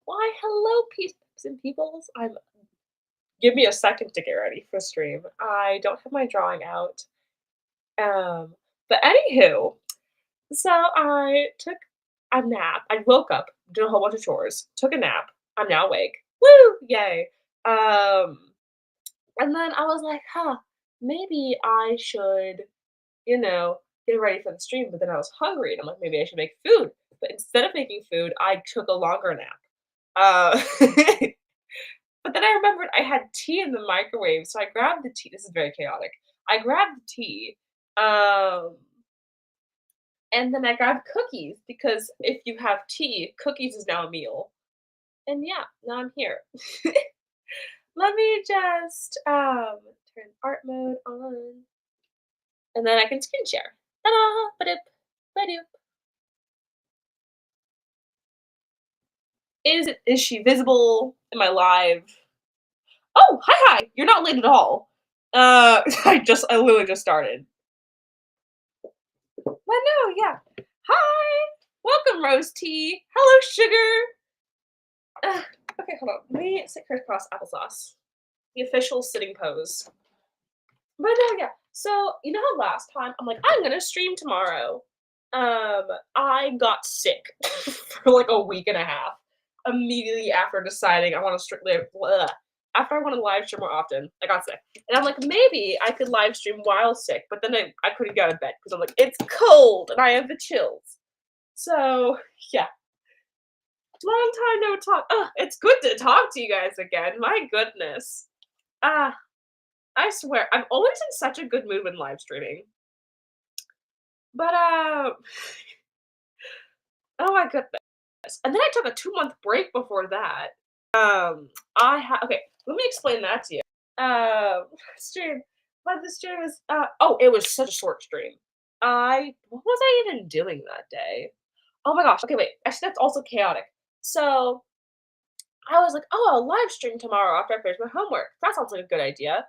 Why, hello, peeps and peoples. Give me a second to get ready for stream. I don't have my drawing out. But anywho, so I took a nap. I woke up, did a whole bunch of chores, took a nap. I'm now awake. Woo! Yay. Um, and then I was like, huh, maybe I should, you know, get ready for the stream. But then I was hungry and I'm like, maybe I should make food. But instead of making food, I took a longer nap. Uh, But then I remembered I had tea in the microwave, so I grabbed the tea. This is very chaotic. I grabbed the tea, um, and then I grabbed cookies because if you have tea, cookies is now a meal. And yeah, now I'm here. Let me just turn art mode on, and then I can screen share. Ta-da! Ba-doop, ba-doop. Is she visible? Am I live? Oh, hi! You're not late at all. I literally just started. But no, yeah. Hi! Welcome, Rose Tea. Hello, sugar. Okay, hold on. Let me sit crisscross applesauce. The official sitting pose. But no, yeah. So you know how last time I'm like, I'm gonna stream tomorrow. I got sick for like a week and a half. Immediately after deciding I want to strictly after I want to live stream more often, I got sick. And I'm like, maybe I could live stream while sick, but then I couldn't get out of bed because I'm like, it's cold and I have the chills. So yeah, long time no talk. Ugh, it's good to talk to you guys again. My goodness. Ah, I swear, I'm always in such a good mood when live streaming. But oh my goodness. And then I took a 2-month break before that. Okay, let me explain that to you. Stream. But the stream was oh, it was such a short stream. What was I even doing that day? Oh my gosh. Okay, wait. Actually, that's also chaotic. So I was like, oh, I'll live stream tomorrow after I finish my homework. That sounds like a good idea.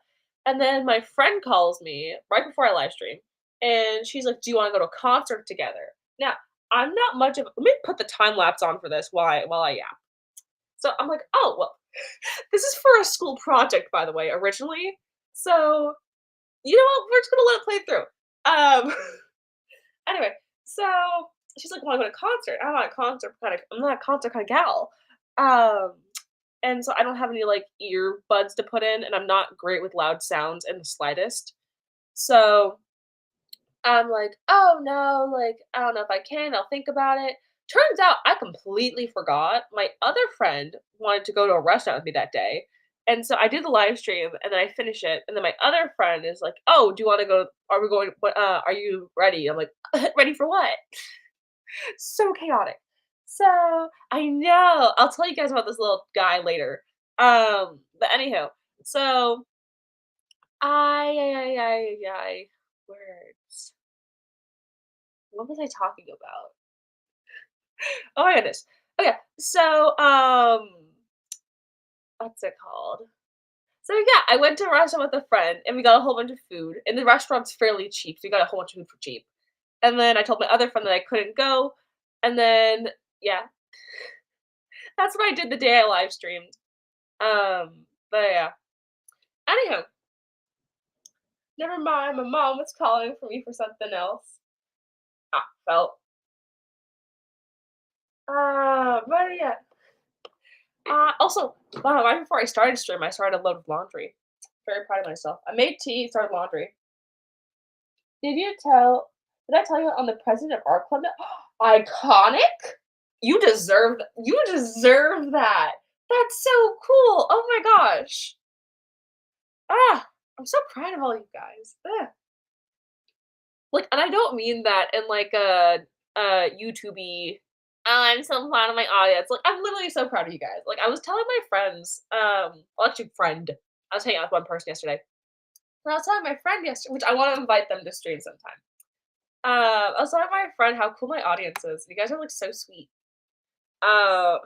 And then my friend calls me right before I live stream, and she's like, "Do you want to go to a concert together?" Now, I'm not much of. Let me put the time lapse on for this while I yap. So I'm like, oh well, this is for a school project, by the way, originally. So you know what? We're just gonna let it play through. Anyway, so she's like, "Want to go to a concert?" I'm not a concert kind of gal. Um, and so I don't have any like earbuds to put in, and I'm not great with loud sounds in the slightest. So I'm like, oh no, like I don't know if I can. I'll think about it. Turns out I completely forgot. My other friend wanted to go to a restaurant with me that day. And so I did the live stream and then I finish it. And then my other friend is like, oh, do you want to go? Are we going? What, are you ready? I'm like, ready for what? So chaotic. So I know. I'll tell you guys about this little guy later. But anyhow, so I words. What was I talking about? Oh my goodness. Okay, so what's it called? So yeah, I went to a restaurant with a friend and we got a whole bunch of food. And the restaurant's fairly cheap, so we got a whole bunch of food for cheap. And then I told my other friend that I couldn't go. And then yeah, that's what I did the day I live streamed. But yeah. Anyhow, never mind. My mom was calling for me for something else. Felt. But yeah. Also, wow, right before I started stream, I started a load of laundry. Very proud of myself. I made tea, started laundry. Did you tell? Did I tell you on the president of art club? Iconic. You deserve that. That's so cool. Oh my gosh. I'm so proud of all you guys. Like, and I don't mean that in like a YouTubey. "Oh, I'm so proud of my audience." Like, I'm literally so proud of you guys. Like, I was telling my friends, well, actually, friend. I was hanging out with one person yesterday. And I was telling my friend yesterday, which I want to invite them to stream sometime. I was telling my friend how cool my audience is. You guys are like so sweet. Uh,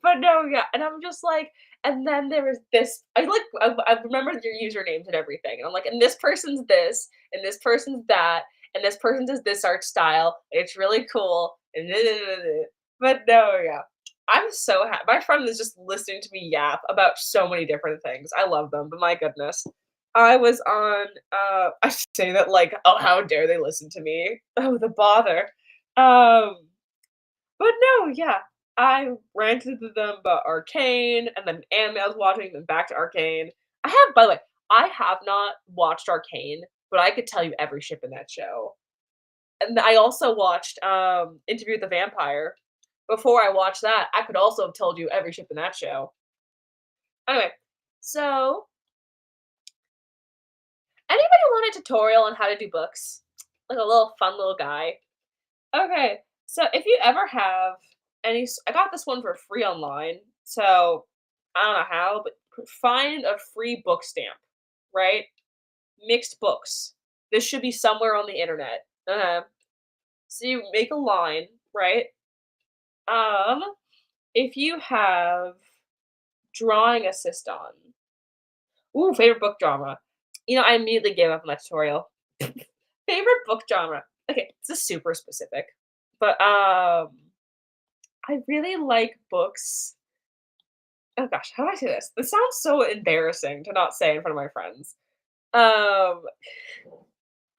but no, yeah, and I'm just like, and then there was this. I remembered your usernames and everything, and I'm like, and this person's this, and this person's that, and this person does this art style. It's really cool. And but no, yeah. I'm so happy. My friend is just listening to me yap about so many different things. I love them, but my goodness. I was on, I say that like, "Oh, how dare they listen to me." Oh, the bother. Um, but no, yeah, I ranted to them about Arcane, and then anime I was watching, then back to Arcane. By the way, I have not watched Arcane, but I could tell you every ship in that show. And I also watched, Interview with the Vampire. Before I watched that, I could also have told you every ship in that show. Anyway, so anybody want a tutorial on how to do books? Like a little fun little guy. Okay, so if you ever have I got this one for free online, so I don't know how, but find a free book stamp, right? Mixed books. This should be somewhere on the internet. So you make a line, right? Um, if you have drawing assist on. Ooh, favorite book genre. I immediately gave up on that tutorial. Favorite book genre. Okay, this is super specific, but I really like books. Oh gosh, how do I say this? This sounds so embarrassing to not say in front of my friends. Um,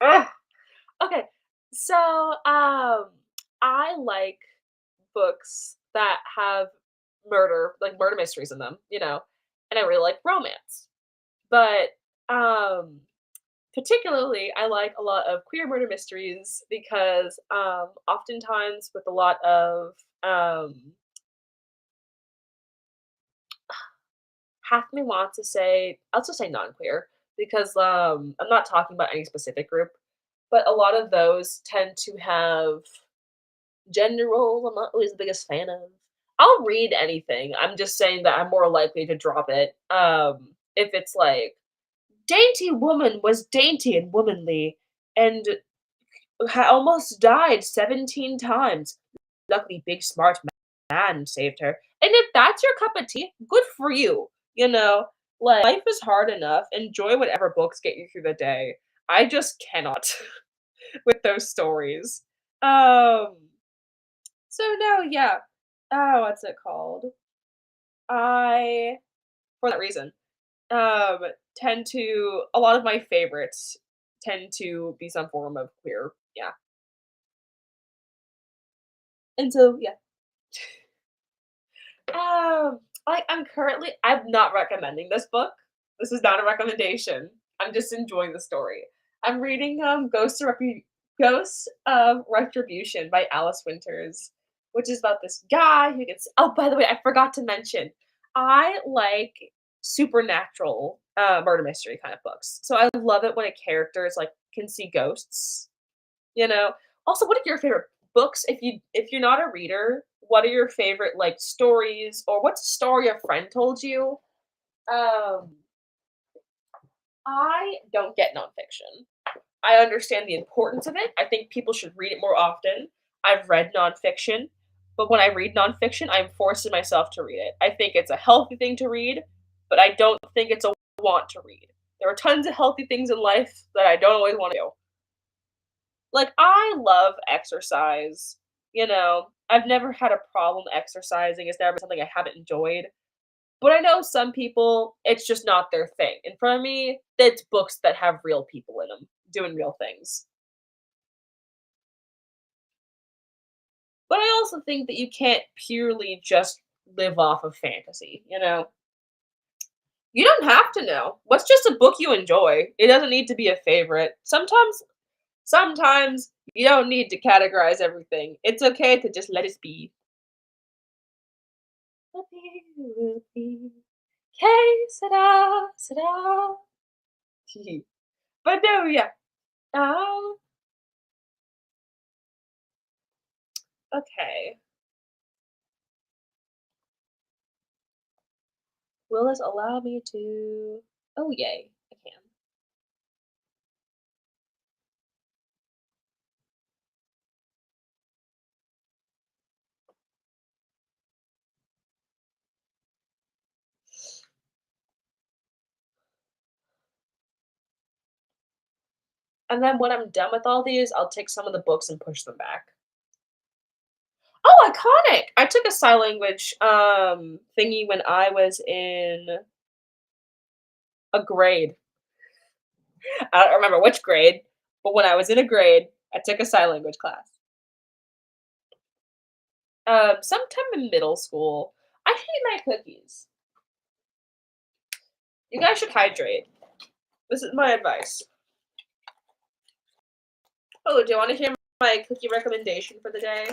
ugh. Okay, so I like books that have like murder mysteries in them, and I really like romance. But um particularly, I like a lot of queer murder mysteries because, oftentimes with a lot of, half me wants to say I'll just say non-queer because, I'm not talking about any specific group, but a lot of those tend to have gender roles I'm not always the biggest fan of. I'll read anything, I'm just saying that I'm more likely to drop it, if it's like, "Dainty woman was dainty and womanly, and almost died 17 times. Luckily, big smart man saved her." And if that's your cup of tea, good for you. Like life is hard enough. Enjoy whatever books get you through the day. I just cannot with those stories. Um. So no, yeah. What's it called? I for that reason um tend to a lot of my favorites tend to be some form of queer. Yeah. And so yeah. I'm not recommending this book. This is not a recommendation. I'm just enjoying the story. I'm reading Ghosts of Retribution by Alice Winters, which is about this guy who gets oh, by the way, I forgot to mention, I like supernatural murder mystery kind of books. So I love it when a character is like can see ghosts, you know? Also, what are your favorite books? If you're not a reader, what are your favorite, like, stories, or what's a story a friend told you? Um, I don't get nonfiction. I understand the importance of it. I think people should read it more often. I've read nonfiction, but when I read nonfiction, I'm forcing myself to read it. I think it's a healthy thing to read, but I don't think it's a want to read. There are tons of healthy things in life that I don't always wanna do. Like, I love exercise, I've never had a problem exercising, it's never been something I haven't enjoyed, but I know some people, it's just not their thing, and for me, it's books that have real people in them doing real things. But I also think that you can't purely just live off of fantasy, you know? You don't have to know. What's just a book you enjoy? It doesn't need to be a favorite. Sometimes you don't need to categorize everything. It's okay to just let it be. Whoopee, whoopee. Que sera, sera. But no, yeah. Um, okay. Will this allow me to oh, yay, I can. And then when I'm done with all these, I'll take some of the books and push them back. Oh, iconic! I took a sign language, thingy when I was in a grade. I don't remember which grade, but when I was in a grade, I took a sign language class. Sometime in middle school. I hate my cookies. You guys should hydrate. This is my advice. Oh, do you wanna hear my cookie recommendation for the day?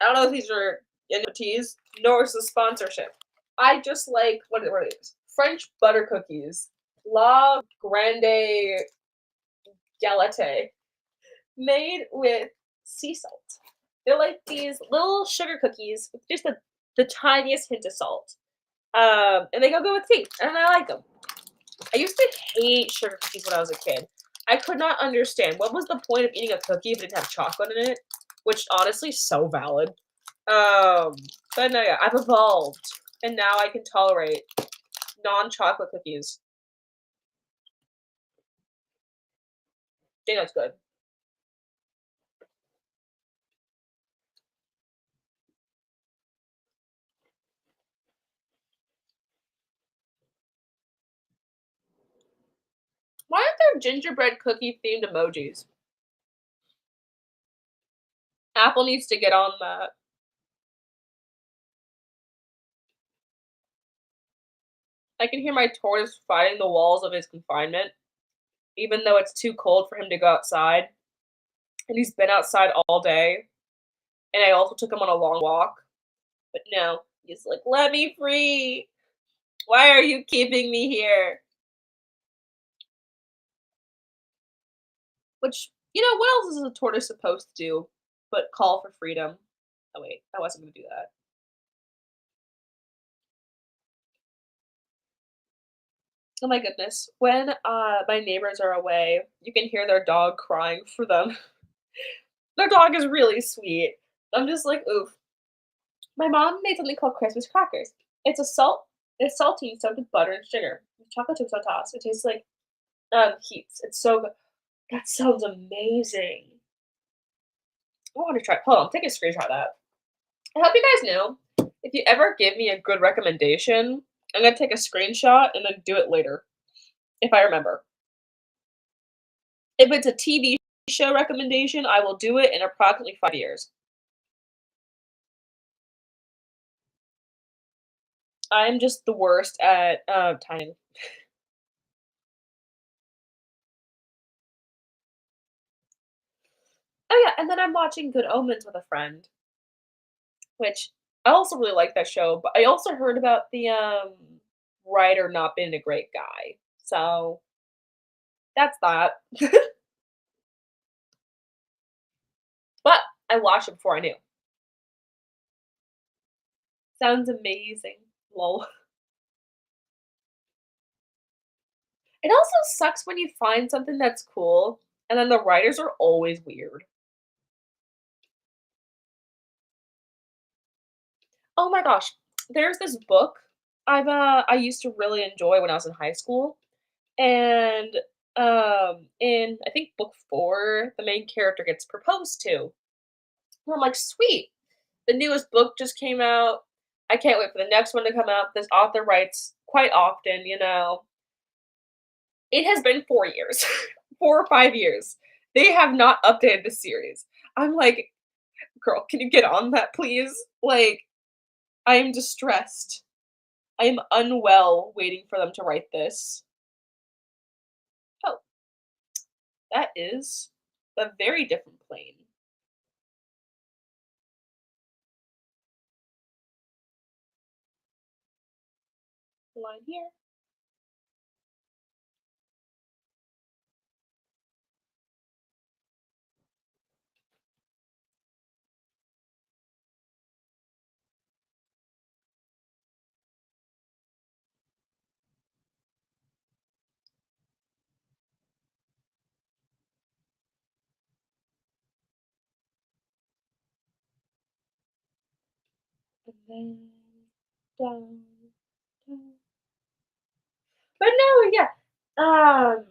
I don't know if these are NFTs, nor is this sponsorship. I just like what are these? French butter cookies. La Grande Galette. Made with sea salt. They're like these little sugar cookies with just the tiniest hint of salt. And they go good with tea, and I like them. I used to hate sugar cookies when I was a kid. I could not understand what was the point of eating a cookie if it didn't have chocolate in it, which honestly is so valid. Um, but no, yeah, I've evolved, and now I can tolerate non-chocolate cookies. I think that's good. Why aren't there gingerbread cookie themed emojis? Apple needs to get on that. I can hear my tortoise fighting the walls of his confinement, even though it's too cold for him to go outside. And he's been outside all day. And I also took him on a long walk. But no, he's like, let me free. Why are you keeping me here? Which, what else is a tortoise supposed to do but call for freedom? Oh, wait, I wasn't going to do that. Oh my goodness. When my neighbors are away, you can hear their dog crying for them. Their dog is really sweet. I'm just like, oof. My mom made something called Christmas crackers. It's salty soaked with butter and sugar. With chocolate chips on top. So it tastes like heaps. It's so good. That sounds amazing. I want to try. Hold on, take a screenshot of that. I hope you guys know if you ever give me a good recommendation, I'm gonna take a screenshot and then do it later if I remember. If it's a TV show recommendation, I will do it in approximately 5 years. I'm just the worst at timing. Oh yeah, and then I'm watching Good Omens with a friend, which I also really like that show, but I also heard about the writer not being a great guy. So that's that. But I watched it before I knew. Sounds amazing. Lol. It also sucks when you find something that's cool and then the writers are always weird. Oh my gosh, there's this book I used to really enjoy when I was in high school, and in I think book 4, the main character gets proposed to. And I'm like, "Sweet, the newest book just came out. I can't wait for the next one to come out." This author writes quite often. It has been 4 years, 4 or 5 years. They have not updated the series. I'm like, "Girl, can you get on that, please?" Like, I am distressed. I am unwell waiting for them to write this. Oh, that is a very different plane. Line here. And then down, down. But no, yeah. Um,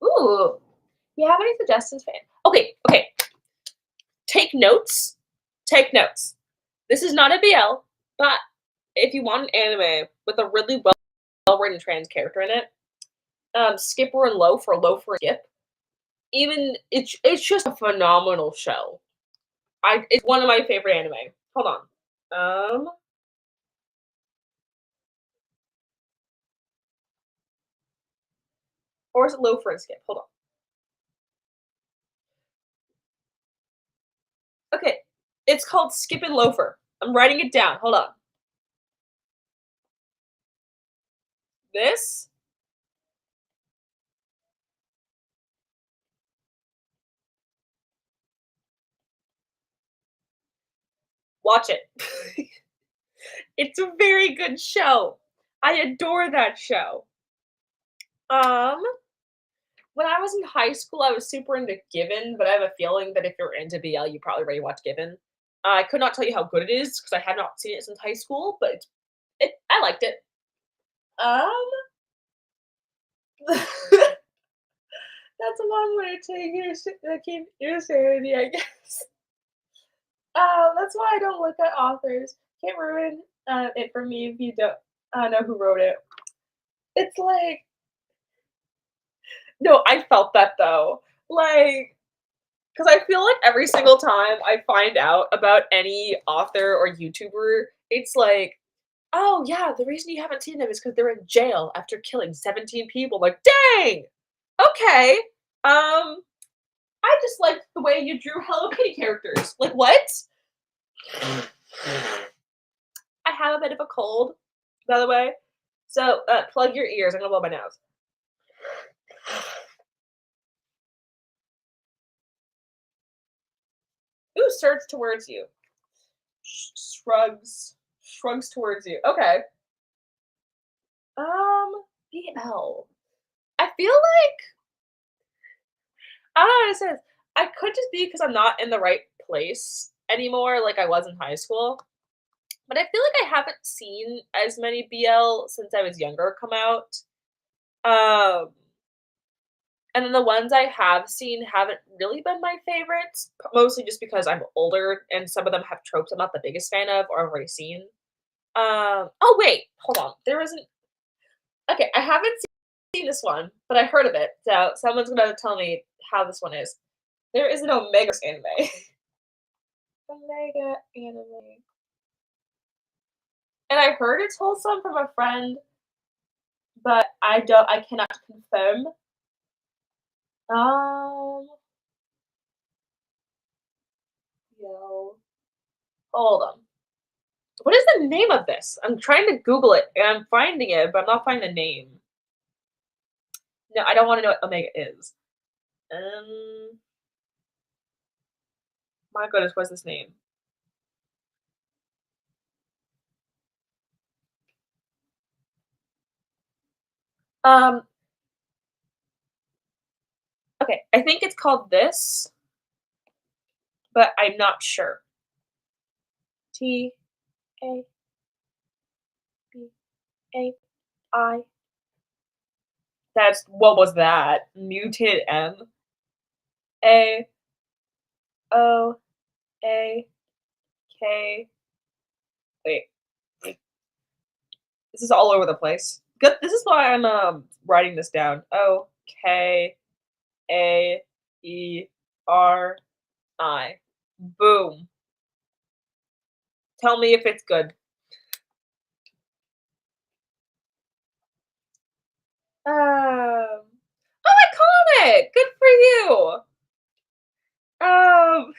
ooh, you have any suggestions, fan? Okay, okay. take notes. Take notes. This is not a BL, but if you want an anime with a really well-written trans character in it, Skipper and Loaf or Skip, even it's just a phenomenal show. It's one of my favorite anime. Hold on. Or is it Loafer and Skip? Hold on. Okay. It's called Skip and Loafer. I'm writing it down. Hold on. This watch it. It's a very good show. I adore that show. Um, when I was in high school, I was super into Given, but I have a feeling that if you're into BL, you probably already watched Given. I could not tell you how good it is because I had not seen it since high school, but I liked it. Um, that's a long way to take keep your sanity, I guess. That's why I don't look at authors. Can't ruin it for me if you don't know who wrote it. It's like no, I felt that though. Like, because I feel like every single time I find out about any author or YouTuber, it's like, oh yeah, the reason you haven't seen them is because they're in jail after killing 17 people. Like, dang! Okay. I just liked the way you drew Hello Kitty characters. Like, what? I have a bit of a cold, by the way. So plug your ears. I'm gonna blow my nose. Ooh, surge towards you. Shrugs towards you. Okay. BL. I feel like I don't know what it says. I could just be because I'm not in the right place anymore, like I was in high school. But I feel like I haven't seen as many BL since I was younger come out. Um, and then the ones I have seen haven't really been my favorites, mostly just because I'm older and some of them have tropes I'm not the biggest fan of or I've already seen. Oh wait, hold on. There isn't okay, I haven't seen this one, but I heard of it. So someone's gonna tell me how this one is. There is an Omega anime. Omega anime. And I heard it's wholesome from a friend, but I cannot confirm. Um yo. Hold on. What is the name of this? I'm trying to Google it and I'm finding it, but I'm not finding the name. No, I don't want to know what Omega is. Um my goodness, what's this name? Um okay, I think it's called this, but I'm not sure. T A B A I. That's what was that? Muted M A O A K. Wait, this is all over the place. Good. This is why I'm writing this down. O K A E R I. Boom. Tell me if it's good. Oh, iconic! Good for you. Um, oh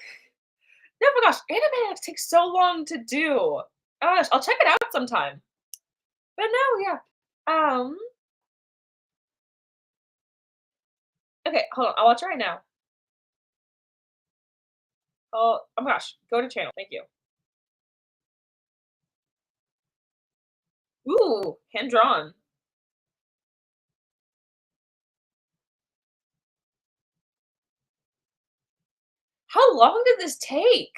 my gosh, anime takes so long to do. Oh gosh, I'll check it out sometime. But no, yeah. Um, okay, hold on. I'll watch it right now. Oh my gosh, go to channel. Thank you. Ooh, hand drawn. How long did this take?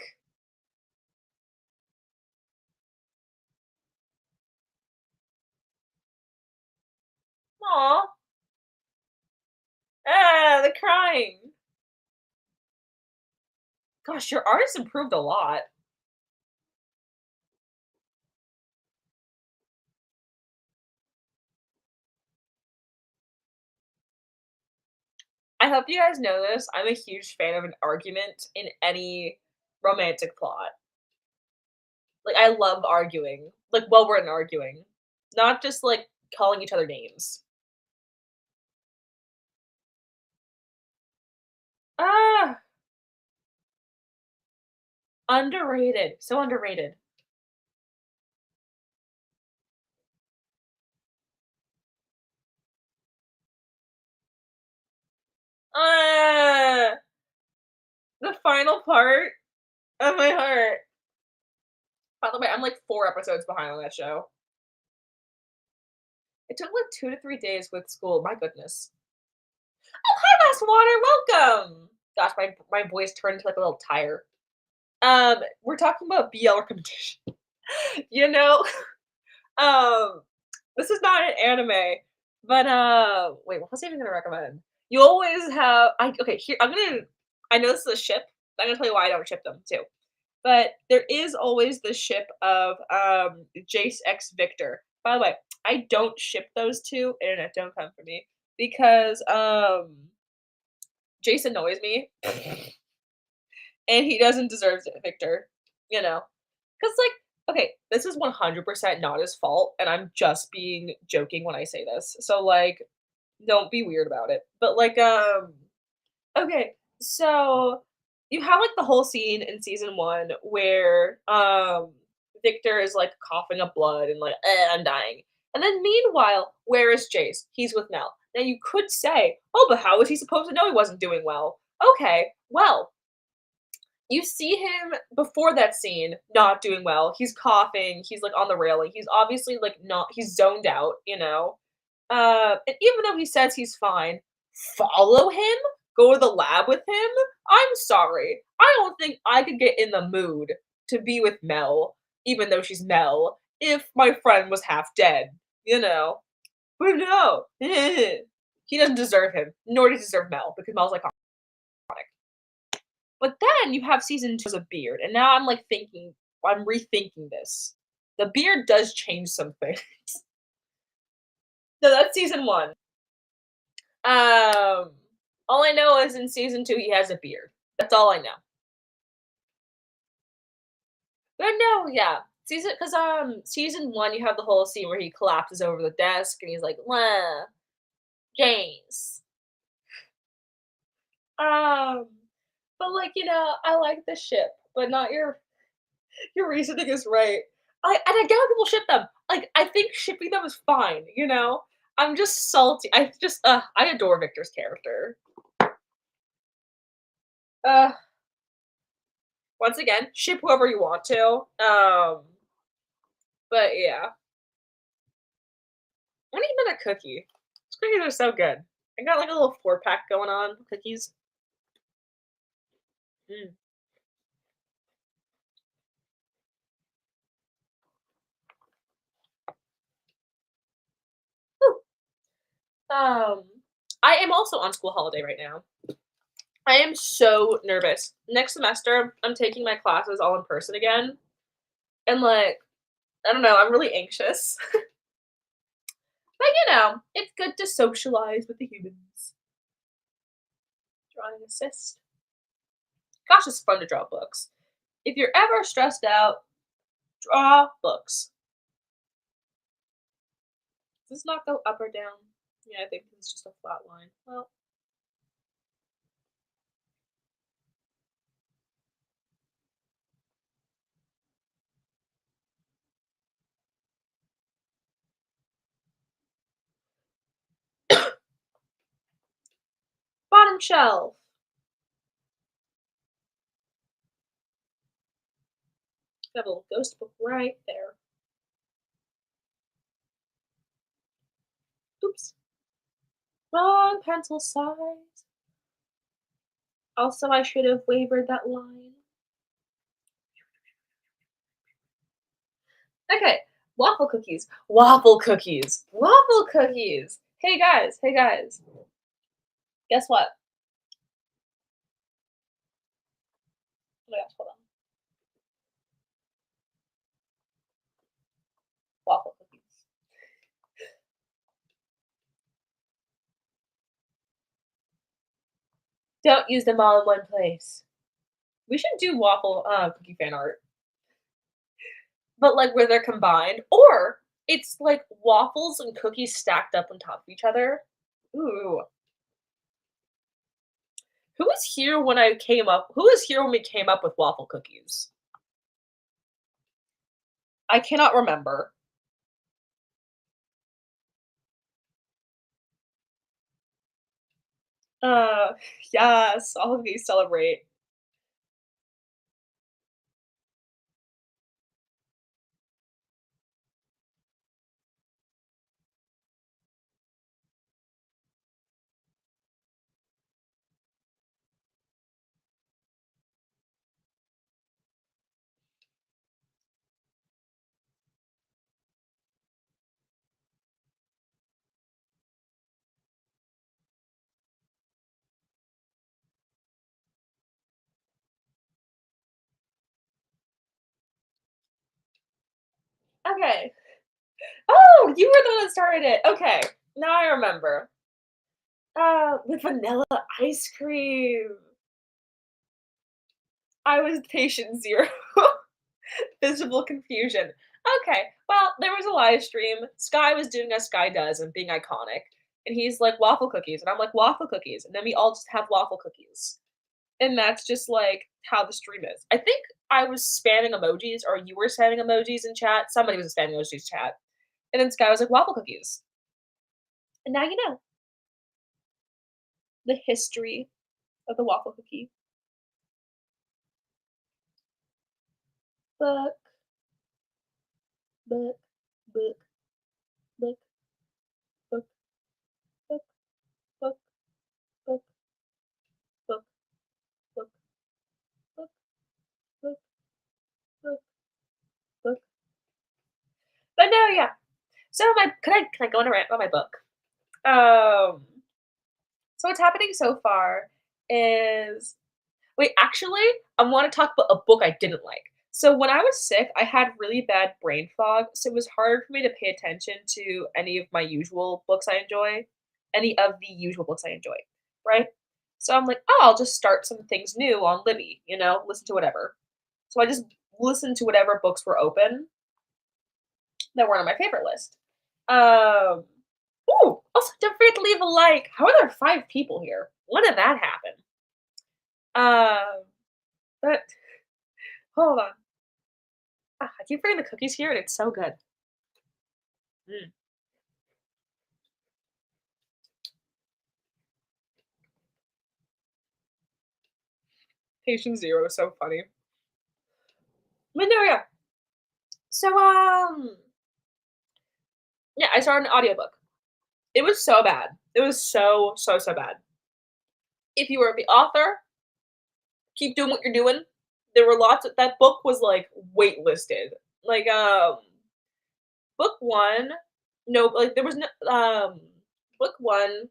Aw. Ah, the crying. Gosh, your art has improved a lot. I hope you guys know this. I'm a huge fan of an argument in any romantic plot. Like, I love arguing, like, well-written arguing, not just, like, calling each other names. Ah, underrated, so underrated. Ah, the final part of my heart. By the way, I'm, like, 4 episodes behind on that show. It took, like, 2 to 3 days with school, my goodness. Oh, hi, Last Water, welcome! Gosh, my voice turned into, like, a little tire. We're talking about BL recommendation. You know, um, this is not an anime, but, wait, what was I even gonna recommend? You always have okay, here, I know this is a ship, I'm gonna tell you why I don't ship them too. But there is always the ship of, Jace x Victor. By the way, I don't ship those 2, internet don't come for me, because, Jace annoys me, and he doesn't deserve Victor, you know? 'Cause, like, okay, this is 100% not his fault, and I'm just being joking when I say this, so, like, don't be weird about it. But, like, okay, so you have, like, the whole scene in season 1 where, Victor is, like, coughing up blood and, like, I'm dying." And then meanwhile, where is Jace? He's with Mel. Now you could say, "Oh, but how was he supposed to know he wasn't doing well?" Okay, well, you see him before that scene not doing well. He's coughing, he's, like, on the railing. He's obviously, like, not he's zoned out, you know? And even though he says he's fine, follow him? Go to the lab with him? I'm sorry. I don't think I could get in the mood to be with Mel, even though she's Mel, if my friend was half dead, you know? But no. He doesn't deserve him, nor does he deserve Mel, because Mel's iconic. But then you have season 2 as a beard, and now I'm, like, I'm rethinking this. The beard does change some things. So that's season 1. Um, all I know is in season 2 he has a beard. That's all I know. But no, yeah. Season 1 you have the whole scene where he collapses over the desk and he's like, "Wah, James." Um, but, like, I like the ship, but not your reasoning is right. I get how people ship them. Like, I think shipping them is fine, you know? I'm just salty. I adore Victor's character. Uh, Once again, ship whoever you want to. But yeah. I need another cookie. These cookies are so good. I got like a little 4-pack going on, cookies. Mm. Woo. Um, I am also on school holiday right now. I am so nervous. Next semester, I'm taking my classes all in person again, and, like, I don't know, I'm really anxious. But, it's good to socialize with the humans. Drawing assist. Gosh, it's fun to draw books. If you're ever stressed out, draw books. Does this not go up or down? Yeah, I think it's just a flat line. Well, bottom shelf. Got a little ghost book right there. Oops. Wrong pencil size. Also, I should have wavered that line. Okay, waffle cookies. Waffle cookies. Waffle cookies. Hey guys. Hey guys. Guess what? my gosh, hold on. Waffle cookies. Don't use them all in one place. We should do waffle, cookie fan art, but, like, where they're combined, or it's, like, waffles and cookies stacked up on top of each other. Ooh. Who was here when we came up with waffle cookies? I cannot remember. Uh, yes, all of these celebrate. Okay. Oh, you were the one that started it. Okay, now I remember. With vanilla ice cream. I was patient 0. Visible confusion. Okay, well, there was a live stream. Sky was doing as Sky does and being iconic. And he's like, waffle cookies. And I'm like, waffle cookies. And then we all just have waffle cookies. And that's just like how the stream is. I think I was spamming emojis or you were spamming emojis in chat. Somebody was spamming emojis chat. And then Sky was like, waffle cookies. And now you know the history of the waffle cookie. Book, book, book, book, book, book, book, book, book, book, book, book, book, book. But no, yeah. So my can I go on a rant about my book? Um, so what's happening so far is wait, actually, I wanna talk about a book I didn't like. So when I was sick, I had really bad brain fog, so it was hard for me to pay attention to any of the usual books I enjoy, right? So I'm like, "Oh, I'll just start some things new on Libby," listen to whatever. So I just listened to whatever books were open that were on my favorite list. Um, ooh, also don't forget to leave a like. How are there 5 people here? When did that happen? But hold on. I keep forgetting the cookies here, and it's so good. Mm. Patient Zero is so funny. But no, yeah. So, yeah, I started an audiobook. It was so bad. It was so, so, so bad. If you were the author, keep doing what you're doing. There were lots of that book was like waitlisted. Like, book one, no, like there was no book one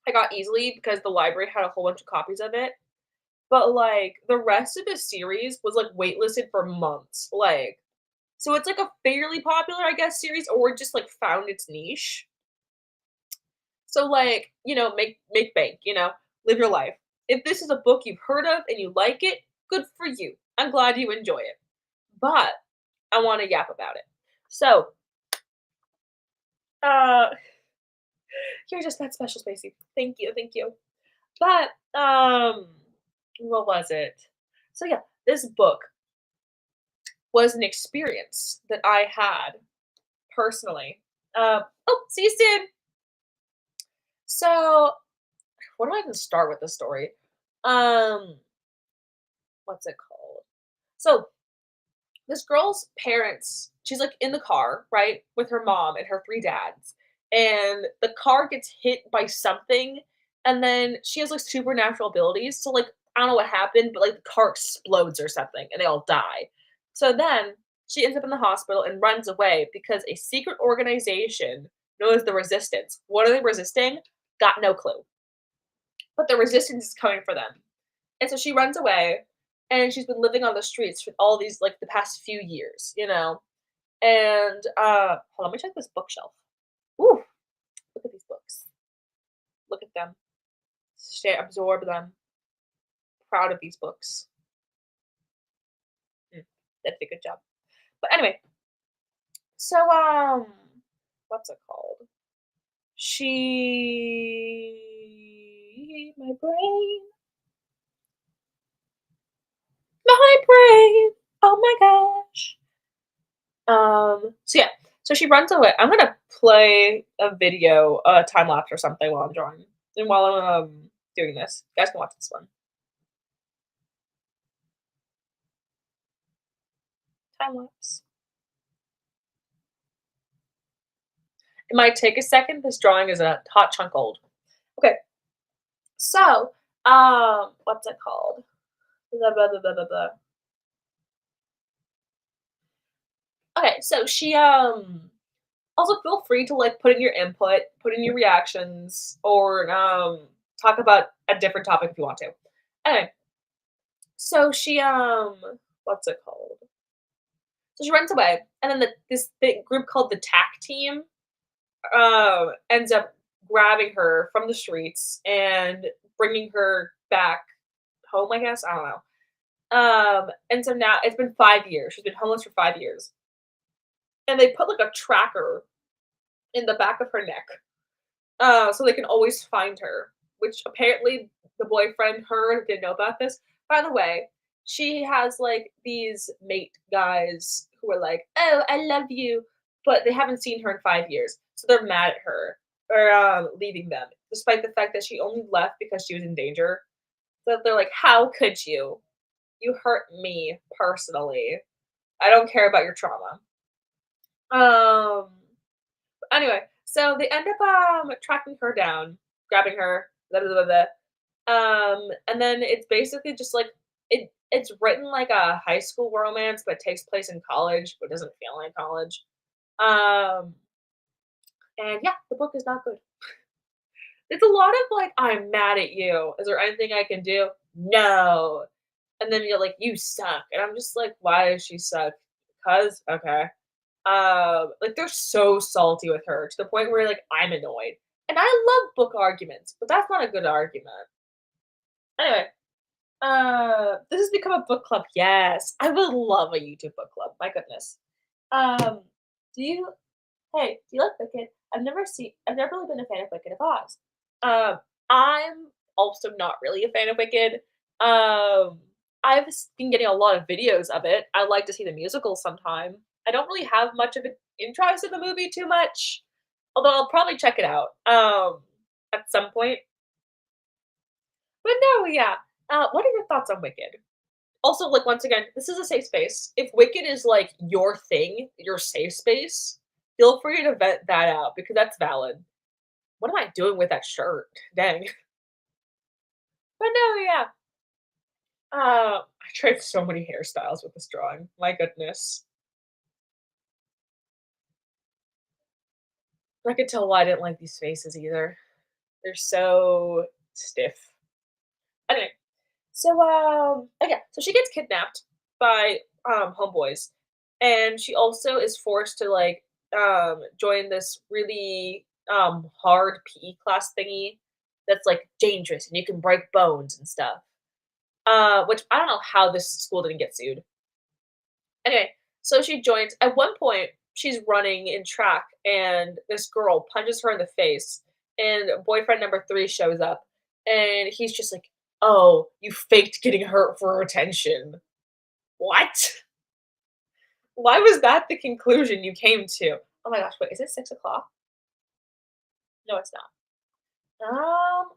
I got easily because the library had a whole bunch of copies of it. But, like, the rest of the series was, like, waitlisted for months, like so it's, like, a fairly popular, I guess, series or it just, like, found its niche. So, like, make bank, live your life. If this is a book you've heard of and you like it, good for you. I'm glad you enjoy it. But I wanna yap about it. So, uh, you're just that special, Spacey. Thank you, thank you. But, what was it? So, yeah, this book was an experience that I had personally. Oh, see you soon. So, where do I even start with this story? Um, what's it called? So, this girl's parents, she's like in the car, right, with her mom and her 3 dads. And the car gets hit by something, and then she has like supernatural abilities. So, like, I don't know what happened, but like the car explodes or something, and they all die. So then she ends up in the hospital and runs away because a secret organization known as the Resistance. What are they resisting? Got no clue. But the Resistance is coming for them. And so she runs away, and she's been living on the streets for all these like the past few years, you know. And hold on, let me check this bookshelf. Ooh, look at these books. Look at them. Stare, absorb them. Proud of these books. Mm, they did a good job. But anyway, so what's it called? My brain, my brain. Oh my gosh. So yeah, so she runs away. I'm gonna play a video, a time lapse or something while I'm drawing, and while I'm doing this, you guys can watch this one. Time lapse. It might take a second. This drawing is a hot chunk old. Okay, so what's it called? Blah, blah, blah, blah, blah, blah. Okay, so she also feel free to like put in your input, put in your reactions, or talk about a different topic if you want to. Anyway, so she what's it called? So she runs away, and then this big group called the TAC team ends up grabbing her from the streets and bringing her back home. I guess I don't know. And so now it's been 5 years. She's been homeless for 5 years, and they put like a tracker in the back of her neck, so they can always find her. Which apparently the boyfriend, her, didn't know about this. By the way, she has like these mate guys who are like, "Oh, I love you," but they haven't seen her in 5 years, so they're mad at her for leaving them, despite the fact that she only left because she was in danger. So they're like, "How could you? You hurt me personally. I don't care about your trauma." Um. Anyway, so they end up tracking her down, grabbing her, blah blah blah blah. And then it's basically just like it's written like a high school romance, but takes place in college, but doesn't feel like college. Um, and yeah, the book is not good. It's a lot of like, I'm mad at you. Is there anything I can do? No. And then you're like, you suck. And I'm just like, why does she suck? Cause okay. Like they're so salty with her to the point where like I'm annoyed. And I love book arguments, but that's not a good argument. Anyway, this has become a book club. Yes, I would love a YouTube book club. My goodness. Um, do you? Hey, do you like Wicked? I've never really been a fan of Wicked of Oz. I'm also not really a fan of Wicked. Um, been getting a lot of videos of it. I like to see the musical sometime. I don't really have much of an interest in the movie too much, although I'll probably check it out at some point. But no, yeah. What are your thoughts on Wicked? Also, like once again, this is a safe space. If Wicked is like your thing, your safe space, feel free to vent that out because that's valid. What am I doing with that shirt? Dang. But no, yeah. I tried so many hairstyles with this drawing. My goodness. I could tell why I didn't like these faces either. They're so stiff. Anyway, so okay, so she gets kidnapped by homeboys, and she also is forced to like join this really hard PE class thingy that's like dangerous and you can break bones and stuff. Which I don't know how this school didn't get sued. Anyway, so she joins. At one point, she's running in track, and this girl punches her in the face. And boyfriend number three shows up, and he's just like, "Oh, you faked getting hurt for attention." What? Why was that the conclusion you came to? Oh my gosh! Wait, is it 6 o'clock? No, it's not.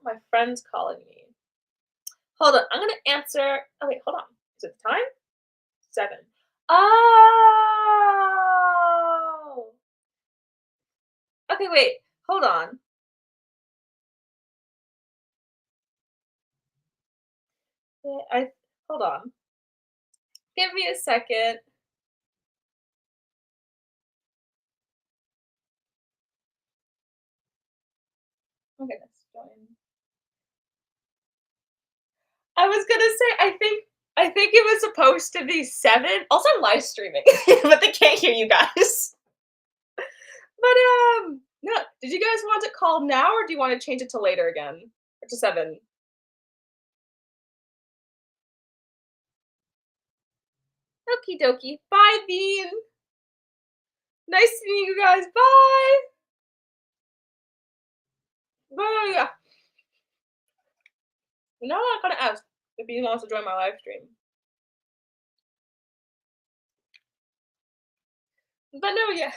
My friend's calling me. Hold on, I'm gonna answer. Oh wait, hold on. Is it the time? 7. Oh! Okay, wait, hold on. I hold on. Give me a second. Oh goodness, join. I was gonna say, I think I think it was supposed to be 7. Also, I'm live streaming, but they can't hear you guys. But, no, did you guys want it called now, or do you wanna change it to later again? Or to 7? Okie dokie. Bye, Bean. Nice meeting you guys. Bye. Bye. Yeah. Now I'm gonna ask if Bean wants to join my live stream. But no, yeah.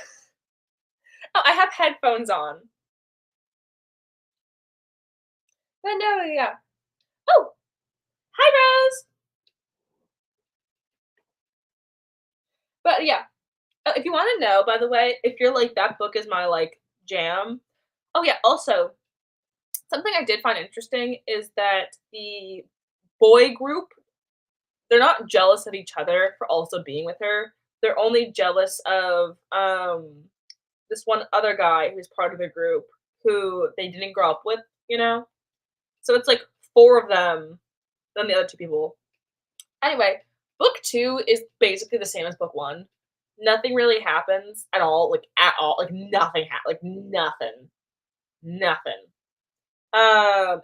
Oh, I have headphones on. But no, yeah. Oh, hi, Rose. But yeah, if you want to know, by the way, if you're like that book is my like jam. Oh yeah. Also, something I did find interesting is that the boy group, they're not jealous of each other for also being with her. They're only jealous of this one other guy who's part of the group who they didn't grow up with, you know? So it's like 4 of them than the other 2 people. Anyway, book 2 is basically the same as book 1. Nothing really happens at all, like nothing like nothing. Nothing.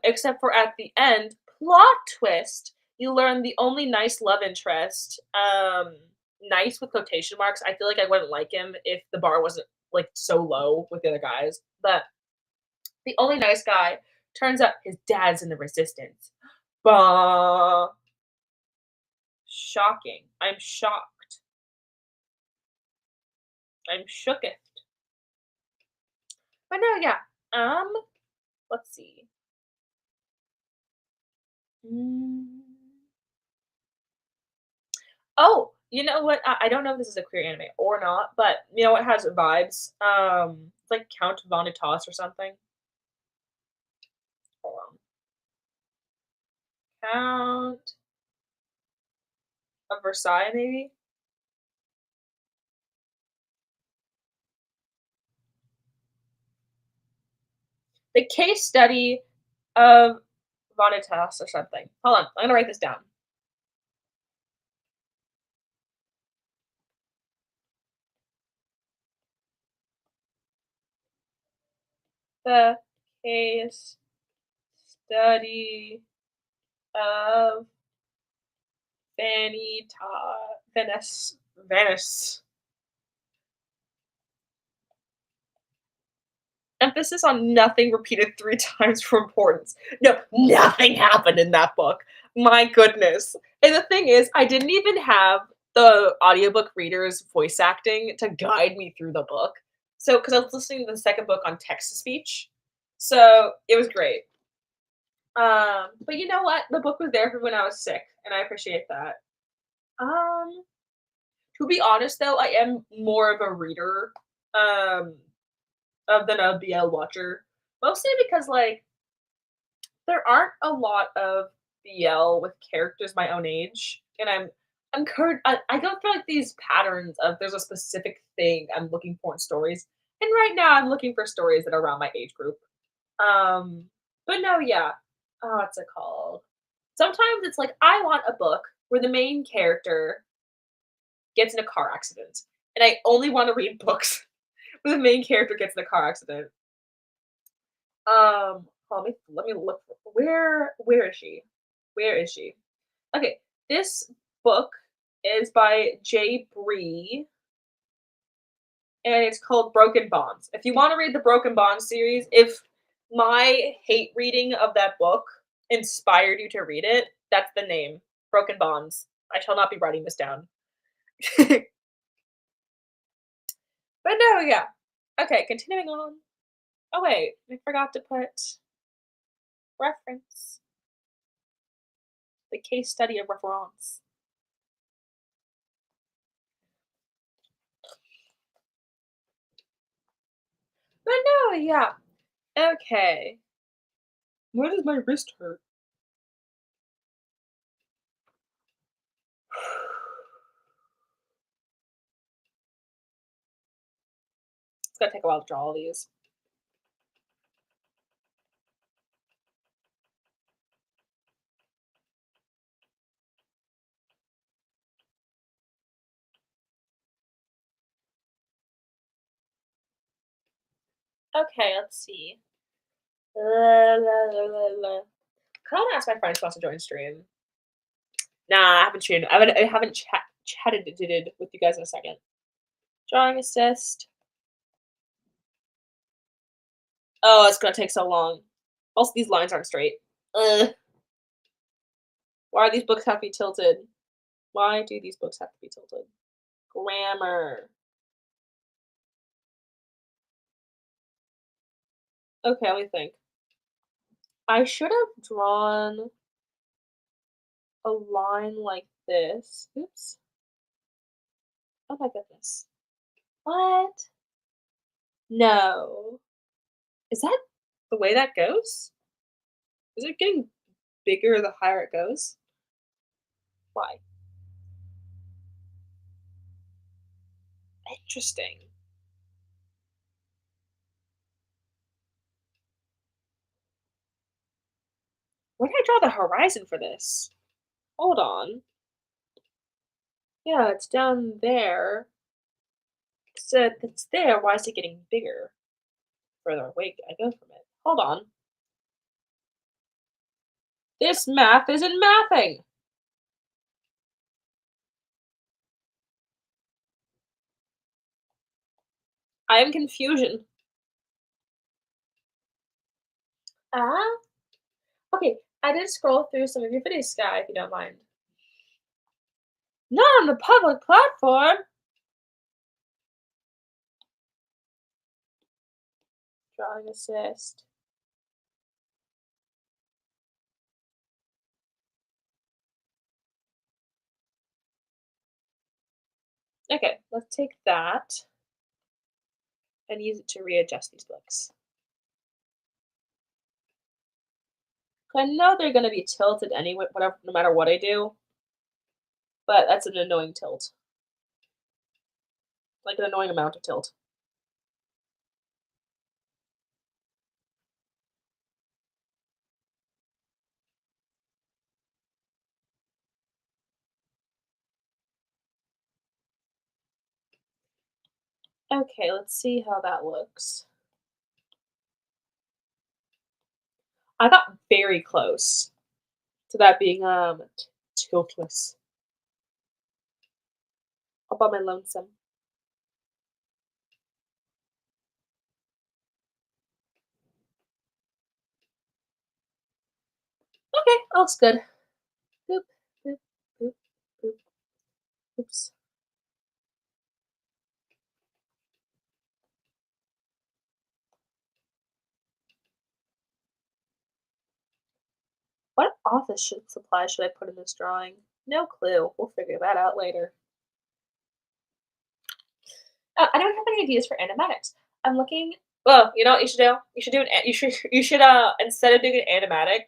Except for at the end, plot twist, you learn the only nice love interest, nice with quotation marks. I feel like I wouldn't like him if the bar wasn't like so low with the other guys. But the only nice guy turns out his dad's in the resistance. Bah, shocking. I'm shocked. I'm shooketh. But no, yeah. Um, let's see. Mm. Oh, you know what? I don't know if this is a queer anime or not, but you know what has vibes? It's like Count Vanitas or something. Hold on. Count of Versailles, maybe? The case study of Vanitas or something. Hold on, I'm gonna write this down. The case study of Venice. Emphasis on nothing repeated 3 times for importance. No, nothing happened in that book. My goodness. And the thing is, I didn't even have the audiobook reader's voice acting to guide me through the book. So, because I was listening to the second book on text to speech. So, it was great. But you know what? The book was there for when I was sick, and I appreciate that. Um, to be honest though, I am more of a reader, um, than a BL watcher. Mostly because like there aren't a lot of BL with characters my own age, and I'm current. I go through like these patterns of there's a specific thing I'm looking for in stories, and right now I'm looking for stories that are around my age group. Um, but no, yeah. What's it called? Sometimes it's like I want a book where the main character gets in a car accident, and I only want to read books where the main character gets in a car accident. Let me look. Where is she? Where is she? Okay, this book is by Jay Bree, and it's called Broken Bonds. If you want to read the Broken Bonds series, if my hate reading of that book inspired you to read it, that's the name. Broken Bonds. I shall not be writing this down. But no, yeah. Okay, continuing on. Oh wait, I forgot to put reference. The case study of reference. But no, yeah. Okay. Why does my wrist hurt? It's gonna take a while to draw all these. Okay, let's see. La, la, la, la, la. I wanna ask my friends who wants to join stream. Nah, I haven't streamed. I haven't chatted with you guys in a second. Drawing assist. Oh, it's gonna take so long. Also, these lines aren't straight. Ugh. Why do these books have to be tilted? Why do these books have to be tilted? Grammar. Okay, let me think. I should have drawn a line like this. Oops. Oh my goodness. What? No. Is that the way that goes? Is it getting bigger the higher it goes? Why? Interesting. Where did I draw the horizon for this? Hold on. Yeah, it's down there. So if it's there, why is it getting bigger? Further away I go from it. Hold on. This math isn't mathing. I am confusion. Ah? Okay, I did scroll through some of your videos, Sky, if you don't mind. Not on the public platform. Drawing assist. Okay, let's take that and use it to readjust these books. I know they're gonna be tilted anyway, whatever, no matter what I do, but that's an annoying tilt. Like an annoying amount of tilt. Okay, let's see how that looks. I got very close to that being tiltless. All by my lonesome. Okay, looks good. Boop, boop, boop, boop. Oops. What office supply should I put in this drawing? No clue. We'll figure that out later. I don't have any ideas for animatics. I'm looking. Well, you know what you should do? You should do an. You should instead of doing an animatic,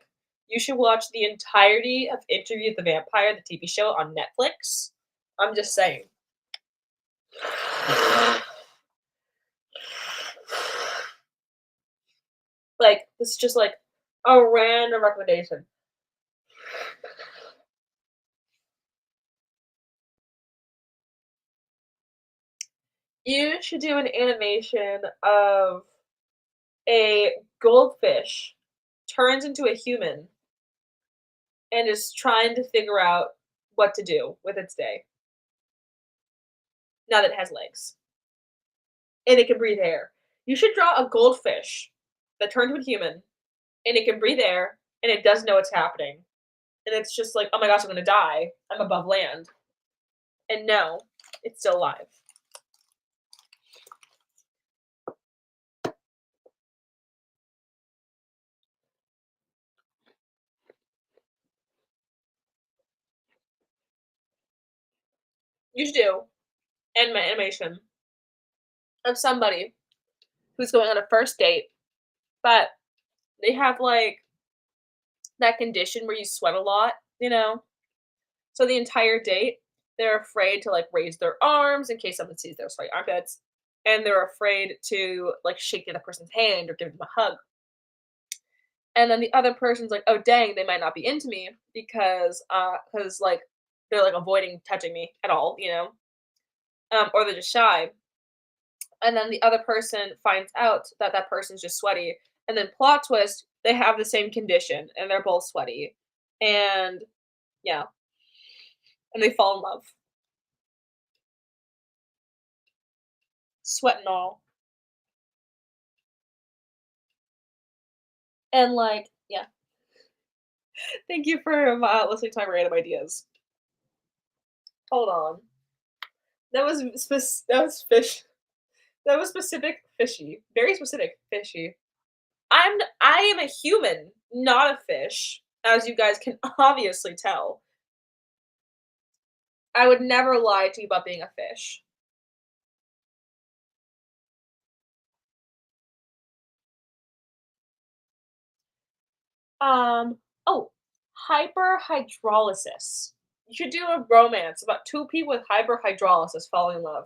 you should watch the entirety of Interview with the Vampire, the TV show on Netflix. I'm just saying. Like this is just like a random recommendation. You should do an animation of a goldfish turns into a human and is trying to figure out what to do with its day now that it has legs and it can breathe air. You should draw a goldfish that turned into a human and it can breathe air and it doesn't know what's happening. And it's just like, oh my gosh, I'm gonna die. I'm above land. And no, it's still alive. You should do animation of somebody who's going on a first date, but they have like that condition where you sweat a lot, you know? So the entire date, they're afraid to like raise their arms in case someone sees their sweaty armpits, and they're afraid to like shake the other person's hand or give them a hug. And then the other person's like, "Oh dang, they might not be into me because like they're like avoiding touching me at all, you know, or they're just shy." and then the other person finds out that that person's just sweaty, and then plot twist, they have the same condition, and they're both sweaty, and yeah, and they fall in love. Sweat and all. And, like yeah. Thank you for, listening to my random ideas. Hold on. That was fish that was specific fishy. Very specific fishy. I am a human, not a fish, as you guys can obviously tell. I would never lie to you about being a fish. Um, oh, hyperhidrolysis. You should do a romance about 2 people with hyperhidrolysis falling in love.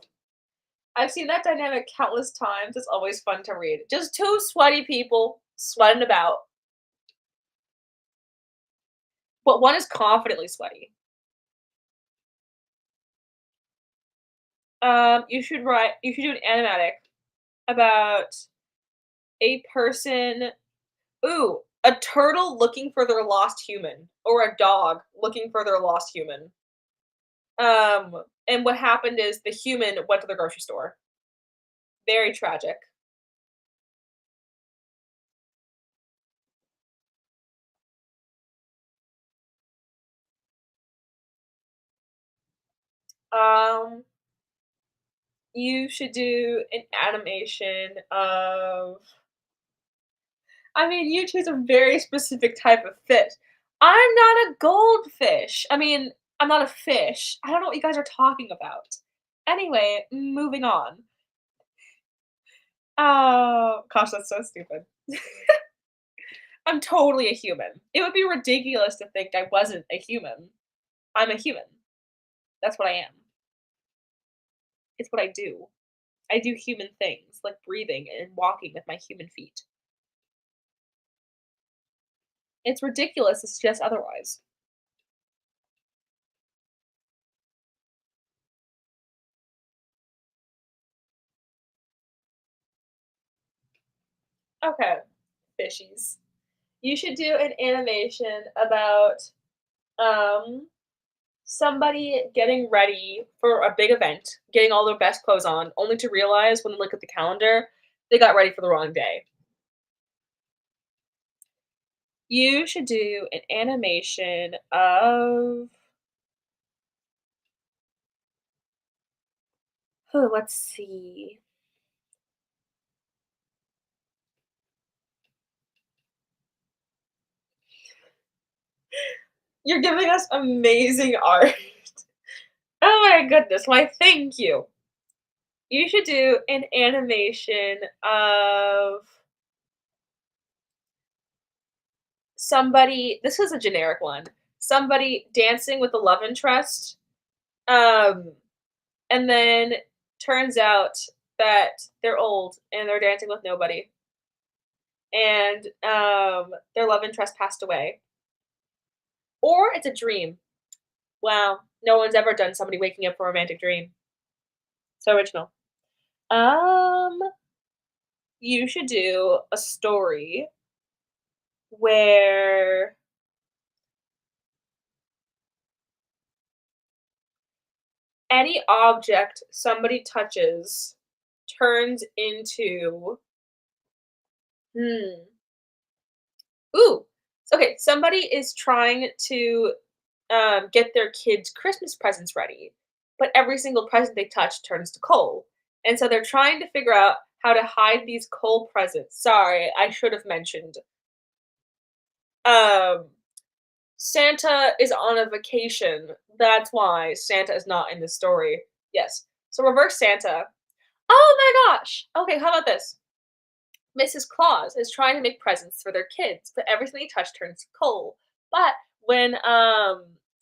I've seen that dynamic countless times, it's always fun to read. Just 2 sweaty people sweating about, but one is confidently sweaty. You should do an animatic about a person ooh, a turtle looking for their lost human, or a dog looking for their lost human. And what happened is the human went to the grocery store. Very tragic. Um, you should do an animation of I mean, you choose a very specific type of fish. I'm not a goldfish. I mean, I'm not a fish. I don't know what you guys are talking about. Anyway, moving on. Oh, gosh, that's so stupid. I'm totally a human. It would be ridiculous to think I wasn't a human. I'm a human. That's what I am. It's what I do. I do human things, like breathing and walking with my human feet. It's ridiculous to suggest otherwise. Okay, fishies. You should do an animation about, um, somebody getting ready for a big event, getting all their best clothes on, only to realize when they look at the calendar, they got ready for the wrong day. You should do an animation of oh, let's see. You're giving us amazing art. Oh my goodness, why thank you. You should do an animation of somebody this is a generic one. Somebody dancing with a love interest, um, and then turns out that they're old and they're dancing with nobody, and, their love interest passed away. Or it's a dream. Wow, no one's ever done somebody waking up from a romantic dream. So original. Um, you should do a story where any object somebody touches turns into hmm. Ooh. Okay, somebody is trying to get their kids' Christmas presents ready, but every single present they touch turns to coal. And so they're trying to figure out how to hide these coal presents. Sorry, I should have mentioned. Um, Santa is on a vacation. That's why Santa is not in the story. Yes. So reverse Santa. Oh my gosh. Okay, how about this? Mrs. Claus is trying to make presents for their kids, but everything they touch turns to coal. But when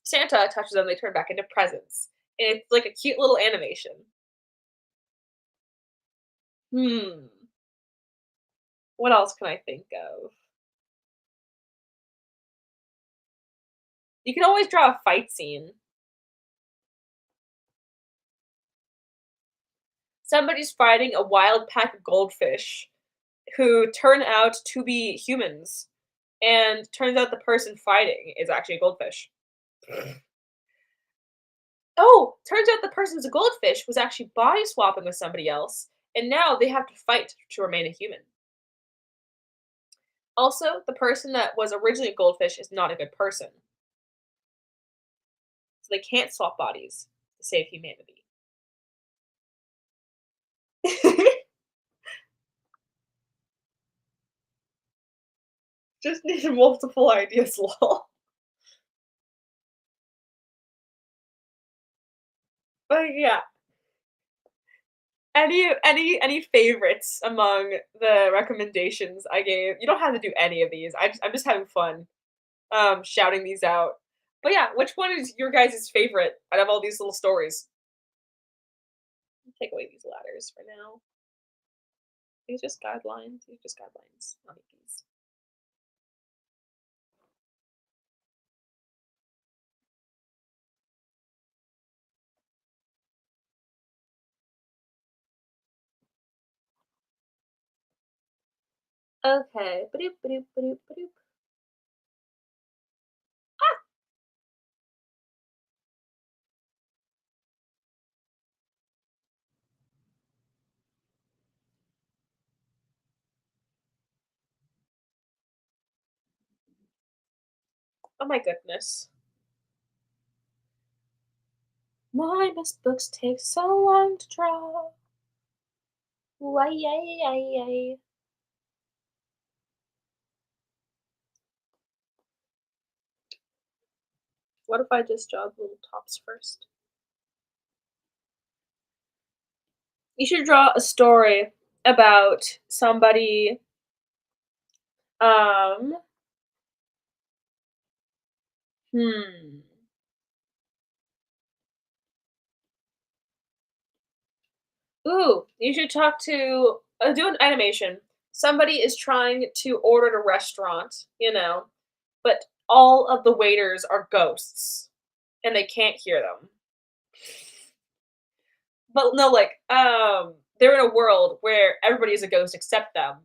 Santa touches them, they turn back into presents. And it's like a cute little animation. Hmm. What else can I think of? You can always draw a fight scene. Somebody's fighting a wild pack of goldfish who turn out to be humans, and turns out the person fighting is actually a goldfish. Oh, turns out the person's a goldfish was actually body swapping with somebody else, and now they have to fight to remain a human. Also, the person that was originally a goldfish is not a good person, so they can't swap bodies to save humanity. Just need multiple ideas, lol. But yeah, any favorites among the recommendations I gave? You don't have to do any of these. I'm just having fun, shouting these out. But yeah, which one is your guys' favorite out of all these little stories? Take away these ladders for now. These just guidelines. These just guidelines. Not these. Okay. Ba-doop, ba-doop, ba-doop, ba-doop. Oh my goodness. My best books take so long to draw. Why, yay, yay, yay. What if I just draw the little tops first? You should draw a story about somebody, um, hmm. Ooh, you should talk to do an animation. Somebody is trying to order at a restaurant, but all of the waiters are ghosts and they can't hear them. But no, like, they're in a world where everybody is a ghost except them,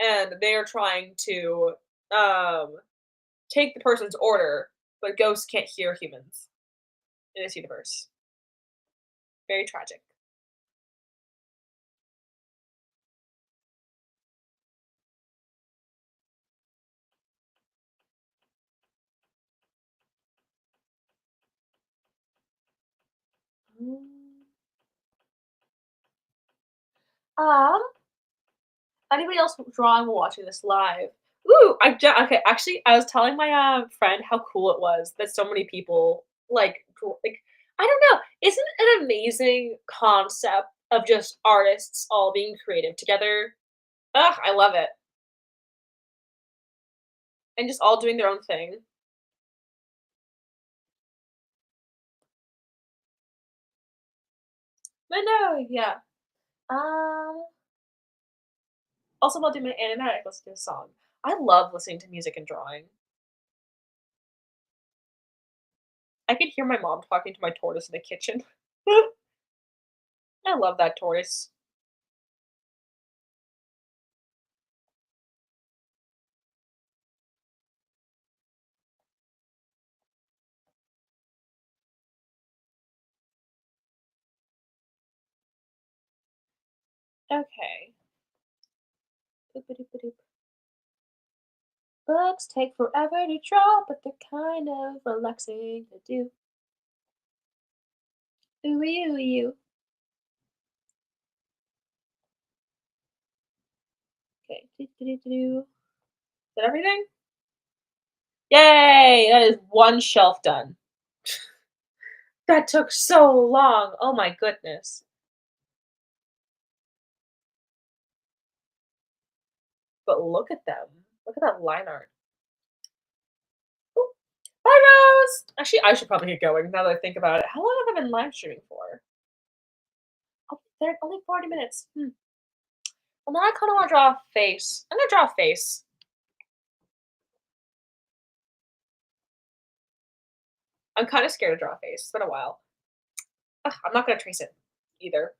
and they are trying to um take the person's order, but ghosts can't hear humans in this universe. Very tragic. Mm. Um, Anybody else drawing or watching this live? Ooh, okay. Actually, I was telling my friend how cool it was that so many people like I don't know. Isn't it an amazing concept of just artists all being creative together? Ugh, I love it, and just all doing their own thing. But no, yeah. Um, Also while doing my animatic, listen to a song. I love listening to music and drawing. I could hear my mom talking to my tortoise in the kitchen. I love that tortoise. Okay. Boop-a-doop-a-doop. Books take forever to draw, but they're kind of relaxing to do. Ooh ooh you. Okay. Do-do-do-do. Is that everything? Yay! That is one shelf done. That took so long. Oh my goodness. But look at them. Look at that line art. Ooh. Bye, Rose! Actually, I should probably get going now that I think about it. How long have I been live streaming for? Oh, they're only 40 minutes. Well, now I kinda wanna draw a face. I'm gonna draw a face. I'm kinda scared to draw a face. It's been a while. Ugh, I'm not gonna trace it either.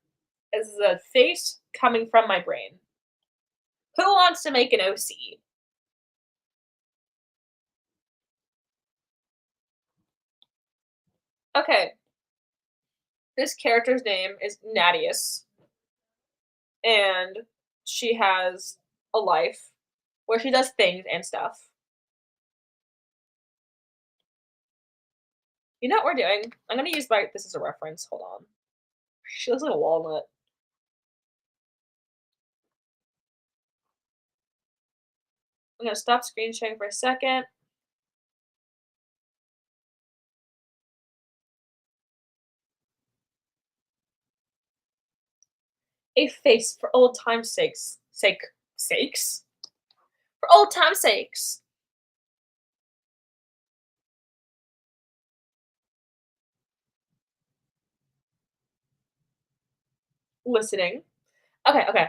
is a face coming from my brain. Who wants to make an OC? Okay, this character's name is Nadius, and she has a life where she does things and stuff. You know what we're doing? I'm gonna use this as a reference. Hold on. She looks like a walnut. I'm gonna stop screen sharing for a second. A face for old time's sakes? For old time's sakes. Listening. Okay, okay.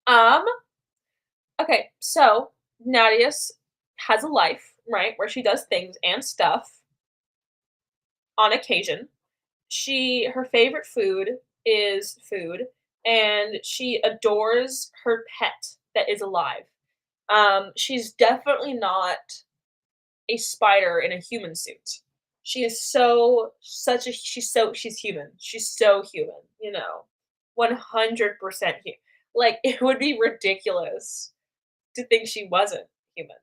Um, okay, so Nadius has a life, right, where she does things and stuff on occasion. Her favorite food is food, and she adores her pet that is alive. She's definitely not a spider in a human suit. She is she's human. She's so human, 100% human. Like, it would be ridiculous to think she wasn't human.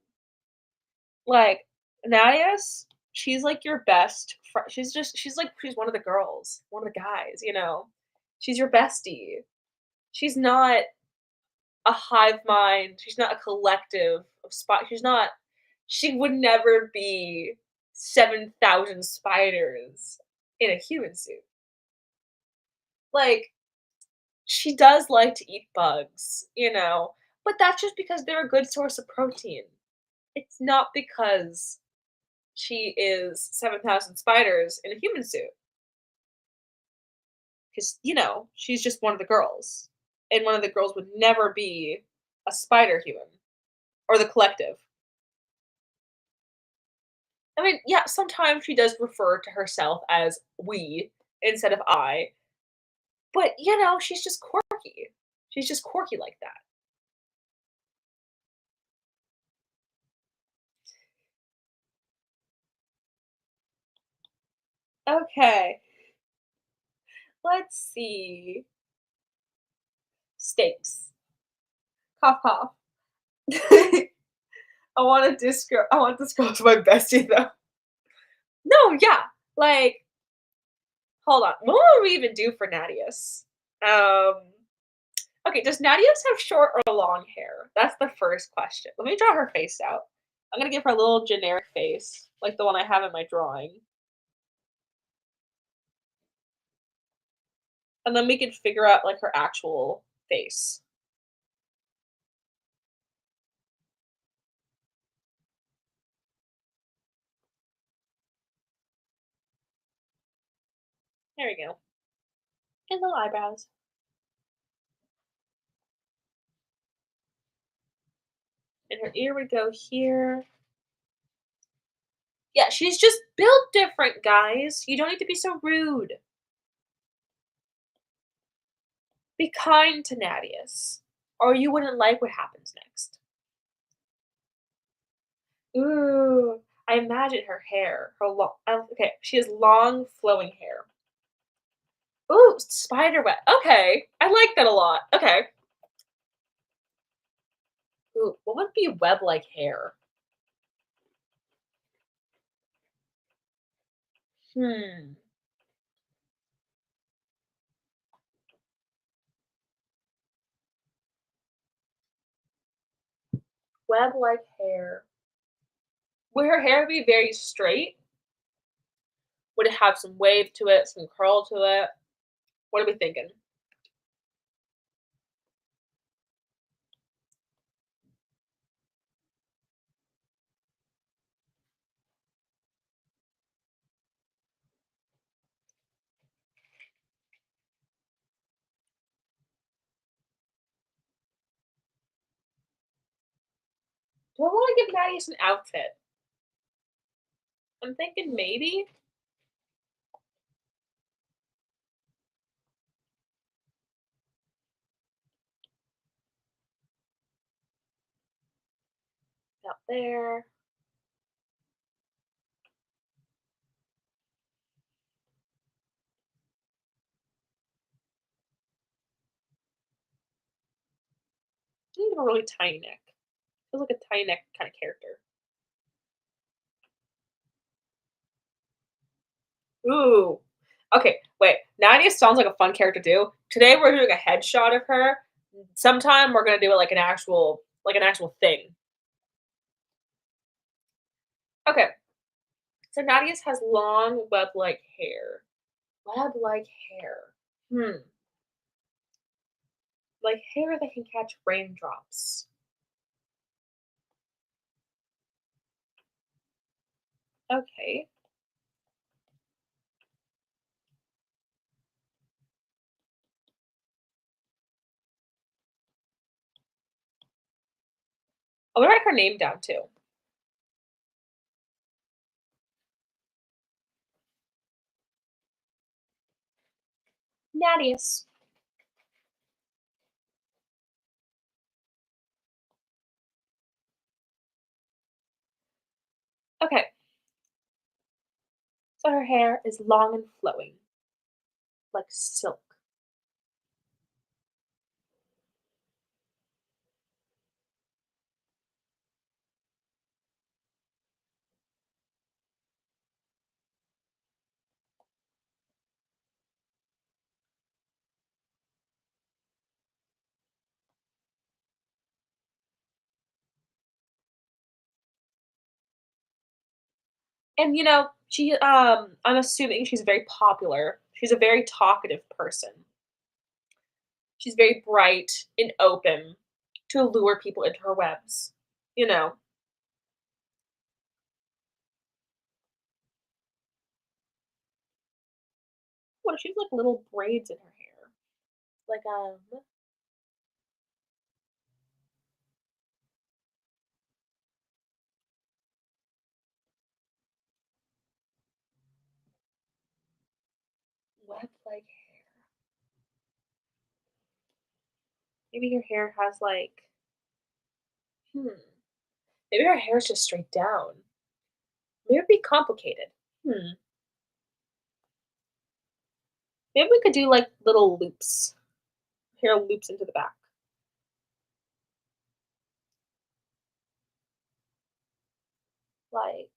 Like, Nadia's, she's like your best friend. She's one of the girls, one of the guys, She's your bestie. She's not a hive mind. She's not a collective of she would never be 7,000 spiders in a human suit. Like, she does like to eat bugs, but that's just because they're a good source of protein. It's not because she is 7,000 spiders in a human suit. Because, she's just one of the girls. And one of the girls would never be a spider human or the collective. I mean, yeah, sometimes she does refer to herself as we instead of I, but she's just quirky. She's just quirky like that. Okay, let's see. Steaks. Cough cough. I want this girl to my bestie though. No, yeah. Like, hold on. What would we even do for Nadius? Um, okay, does Nadius have short or long hair? That's the first question. Let me draw her face out. I'm gonna give her a little generic face, like the one I have in my drawing. And then we can figure out like her actual face. There we go. And little eyebrows. And her ear would go here. Yeah, she's just built different, guys. You don't need to be so rude. Be kind to Nadius, or you wouldn't like what happens next. Ooh, I imagine her hair. Her long. Okay, she has long, flowing hair. Ooh, spider web. Okay, I like that a lot. Okay. Ooh, what would be web-like hair? Hmm. Web-like hair. Would her hair be very straight? Would it have some wave to it, some curl to it? What are we thinking? Do I want to give Thaddeus an outfit? I'm thinking maybe. Out there. You have a really tiny neck. Feels like a tiny neck kind of character. Ooh. Okay, wait. Nadia sounds like a fun character too. Today we're doing a headshot of her. Sometime we're gonna do it like an actual thing. Okay. So Nadia's has long web-like hair. Web-like hair. Hmm. Like hair that can catch raindrops. Okay. I'm gonna write her name down too. Nadius. Okay. So her hair is long and flowing, like silk. And I'm assuming she's very popular. She's a very talkative person. She's very bright and open to lure people into her webs. You know. What if she's like little braids in her hair? Like web like hair. Maybe her hair has like hmm. Maybe her hair is just straight down. Maybe it'd be complicated. Hmm. Maybe we could do like little loops. Hair loops into the back. Like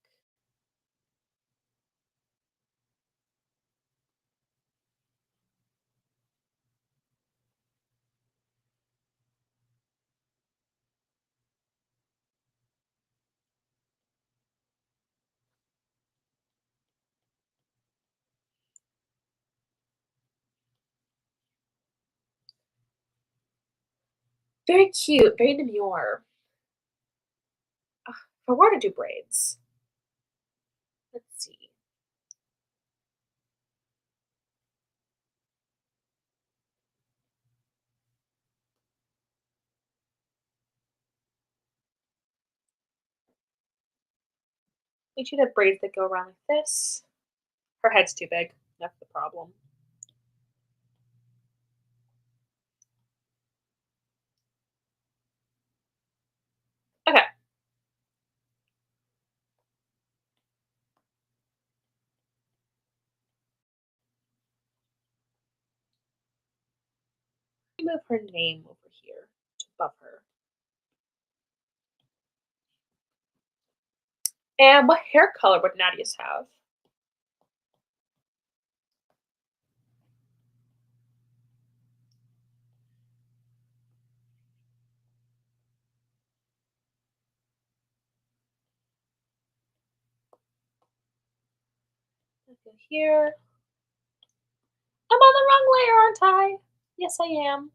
very cute, very demure. Ugh, if I were to do braids, let's see. We should have braids that go around like this. Her head's too big. That's the problem. Okay, let me move her name over here to above her. And what hair color would Nadia's have? Let's go here. I'm on the wrong layer, aren't I? Yes, I am.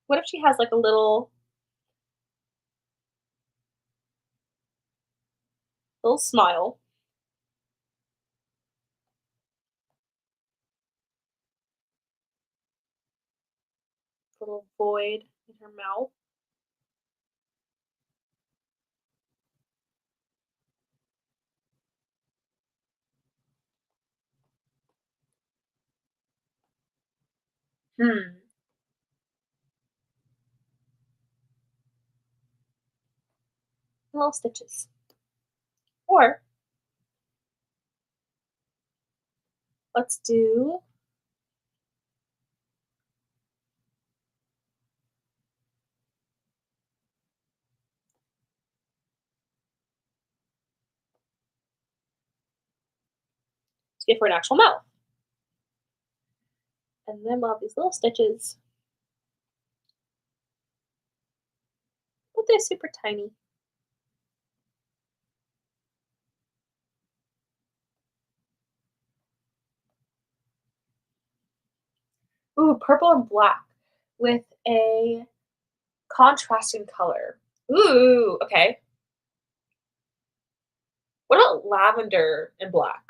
What if she has like a little smile, little void? in her mouth. Hmm. Little stitches. Or let's do let's give her an actual mouth. And then we'll have these little stitches, but they're super tiny. Ooh, purple and black with a contrasting color. Ooh, okay. What about lavender and black?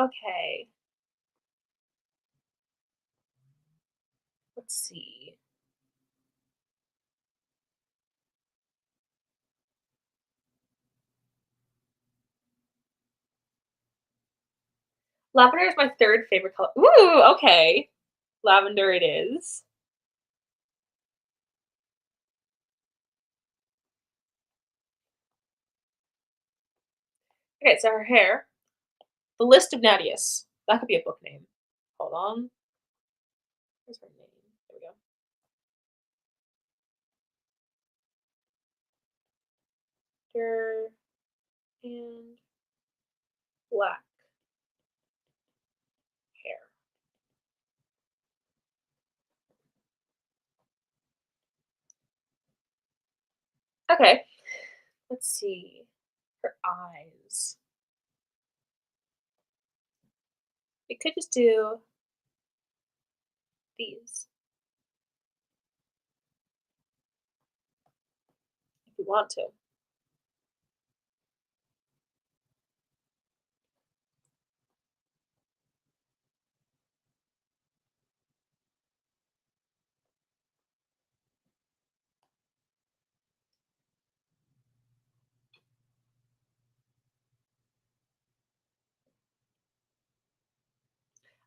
Okay, let's see. Lavender is my third favorite color. Ooh, okay. Lavender it is. Okay, so her hair. The List of Nadius. That could be a book name. Hold on. Where's her name? There we go. Hair and black hair. Okay, let's see. Her eyes. We could just do these if you want to.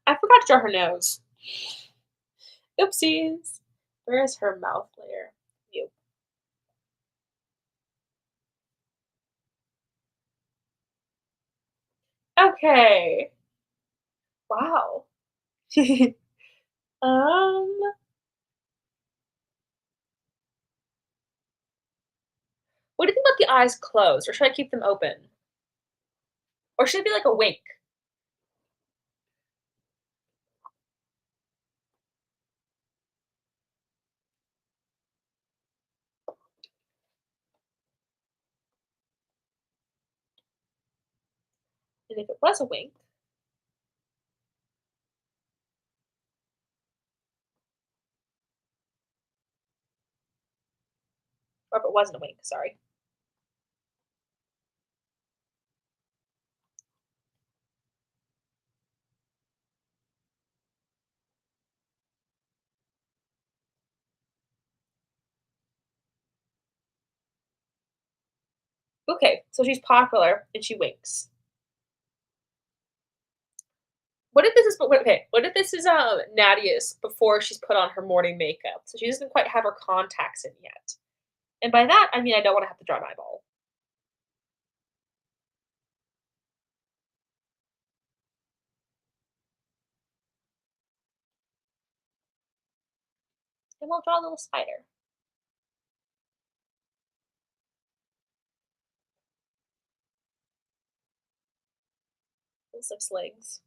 I forgot to draw her nose. Oopsies. Where is her mouth layer? You. Okay. Wow. um, what do you think about the eyes closed, or should I keep them open? Or should it be like a wink? And if it was a wink, or if it wasn't a wink, sorry. Okay, so she's popular and she winks. What if this is okay, what if this is, Nadia's before she's put on her morning makeup, so she doesn't quite have her contacts in yet? And by that, I mean I don't wanna have to draw an eyeball. And we'll draw a little spider. With 6 legs.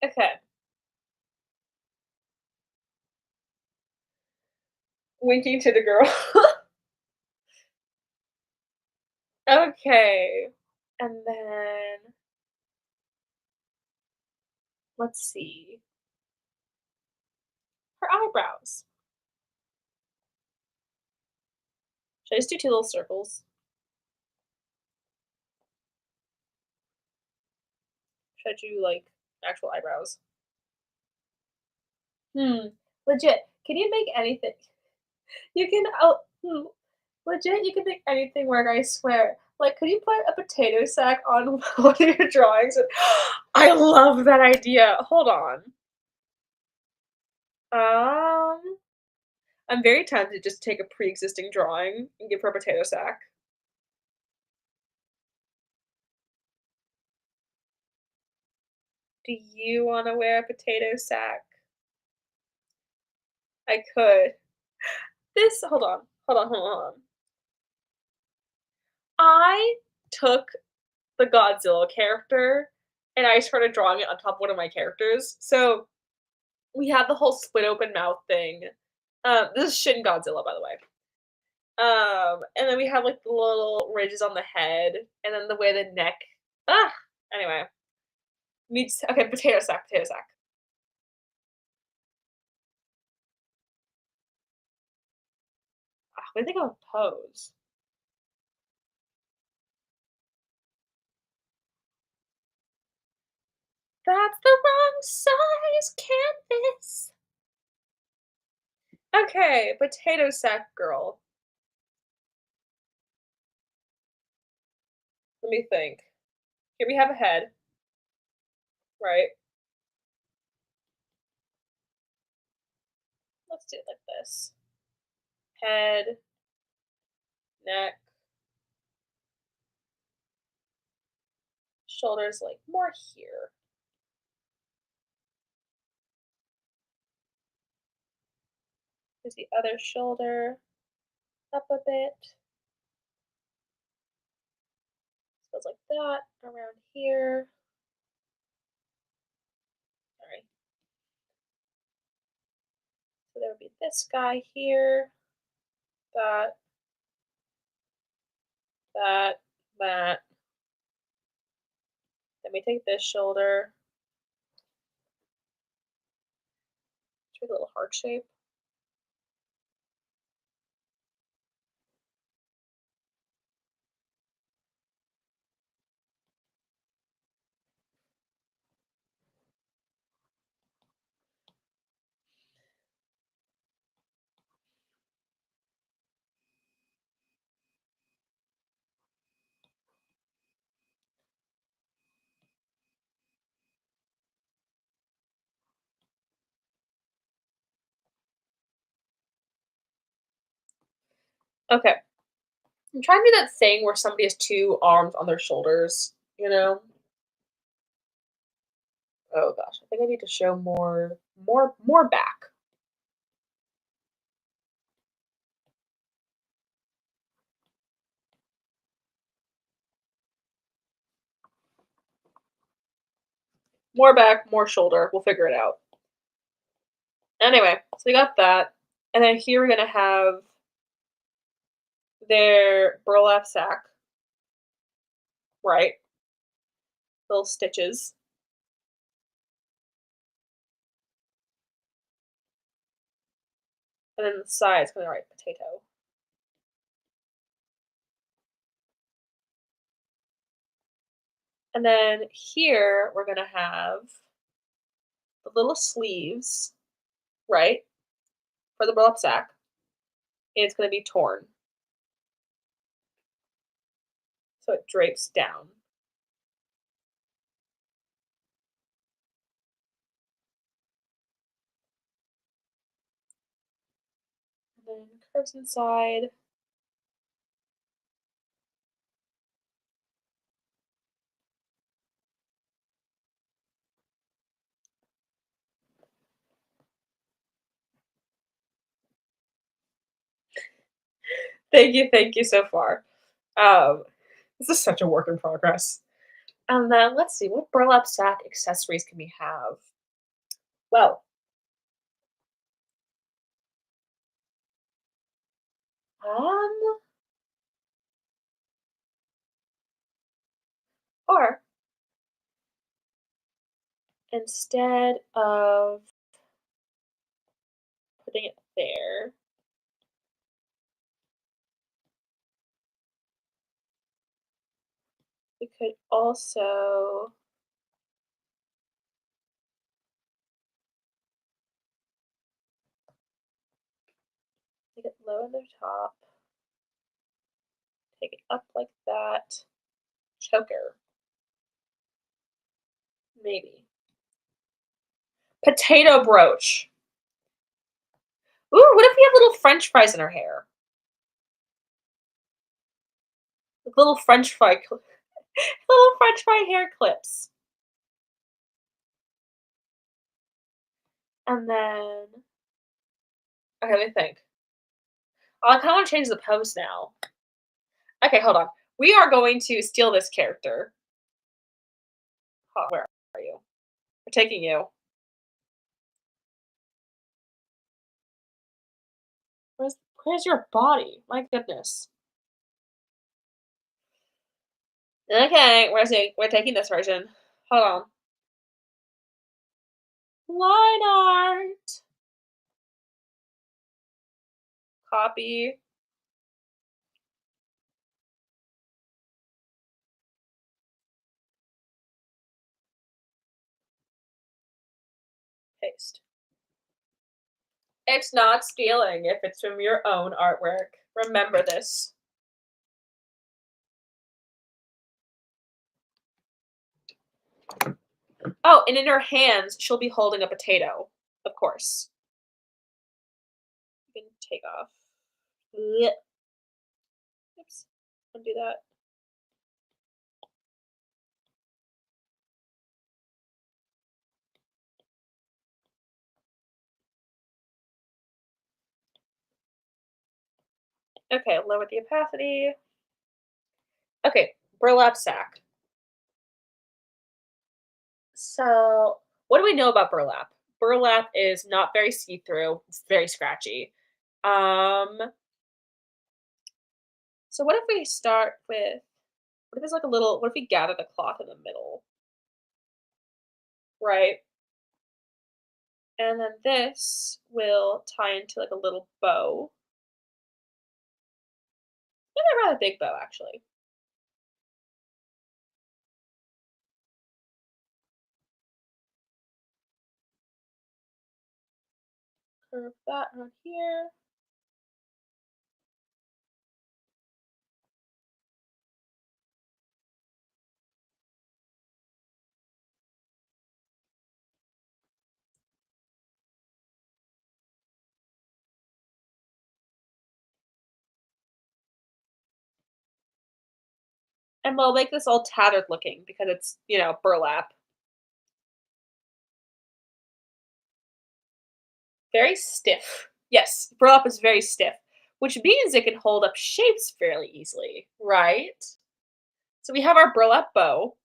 Okay. Winking to the girl. Okay. And then let's see. Her eyebrows. Should I just do 2 little circles? Should I do, like, actual eyebrows? Hmm. Legit. Can you make anything? You can legit, you can make anything work, I swear. Like, could you put a potato sack on one of your drawings? I love that idea. Hold on. Um, I'm very tempted to just take a pre-existing drawing and give her a potato sack. Do you wanna wear a potato sack? I could. This hold on. I took the Godzilla character, and I started drawing it on top of one of my characters. So, we have the whole split open mouth thing. This is Shin Godzilla, by the way. And then we have, like, the little ridges on the head, and then the way the neck ah! Anyway, meets okay, potato sack, potato sack. What do you think of a pose? That's the wrong size canvas. Okay, potato sack girl. Let me think. Here we have a head, right? Let's do it like this. Head, neck, shoulders, like, more here. Here's the other shoulder, up a bit. Goes like that, around here. Sorry. So there would be this guy here, that, that, that. Then we take this shoulder, make a little heart shape. Okay. I'm trying to do that thing where somebody has 2 arms on their shoulders, you know? Oh gosh, I think I need to show more back. More back, more shoulder, we'll figure it out. Anyway, so we got that, and then here we're gonna have their burlap sack, right? Little stitches, and then the side's gonna write potato. And then here we're gonna have the little sleeves, right, for the burlap sack, and it's gonna be torn, so it drapes down. And then curves inside. Thank you so far. Um, this is such a work in progress. And then let's see, what burlap sack accessories can we have? Well, um, or instead of putting it there, we could also make it low in the top, take it up like that. Choker, maybe. Potato brooch. Ooh, what if we have little French fries in our hair? Like little French fry, little French fry hair clips. And then, okay, let me think. Oh, I kind of want to change the pose now. Okay, hold on. We are going to steal this character. Where are you? We're taking you. Where's where's your body? My goodness. Okay, we're taking this version. Hold on. Line art. Copy. Paste. It's not stealing if it's from your own artwork. Remember this. Oh, and in her hands, she'll be holding a potato, of course. You can take off. Yep. Oops. Undo that. Okay, lower the opacity. Okay, burlap sack. So, what do we know about burlap? Burlap is not very see-through. It's very scratchy. Um, so what if we start with what if it's like a little what if we gather the cloth in the middle, right? And then this will tie into like a little bow. And a rather big bow actually. Curve that around here. And we'll make this all tattered looking because it's, burlap. Very stiff. Yes, burlap is very stiff, which means it can hold up shapes fairly easily, right? So we have our burlap bow.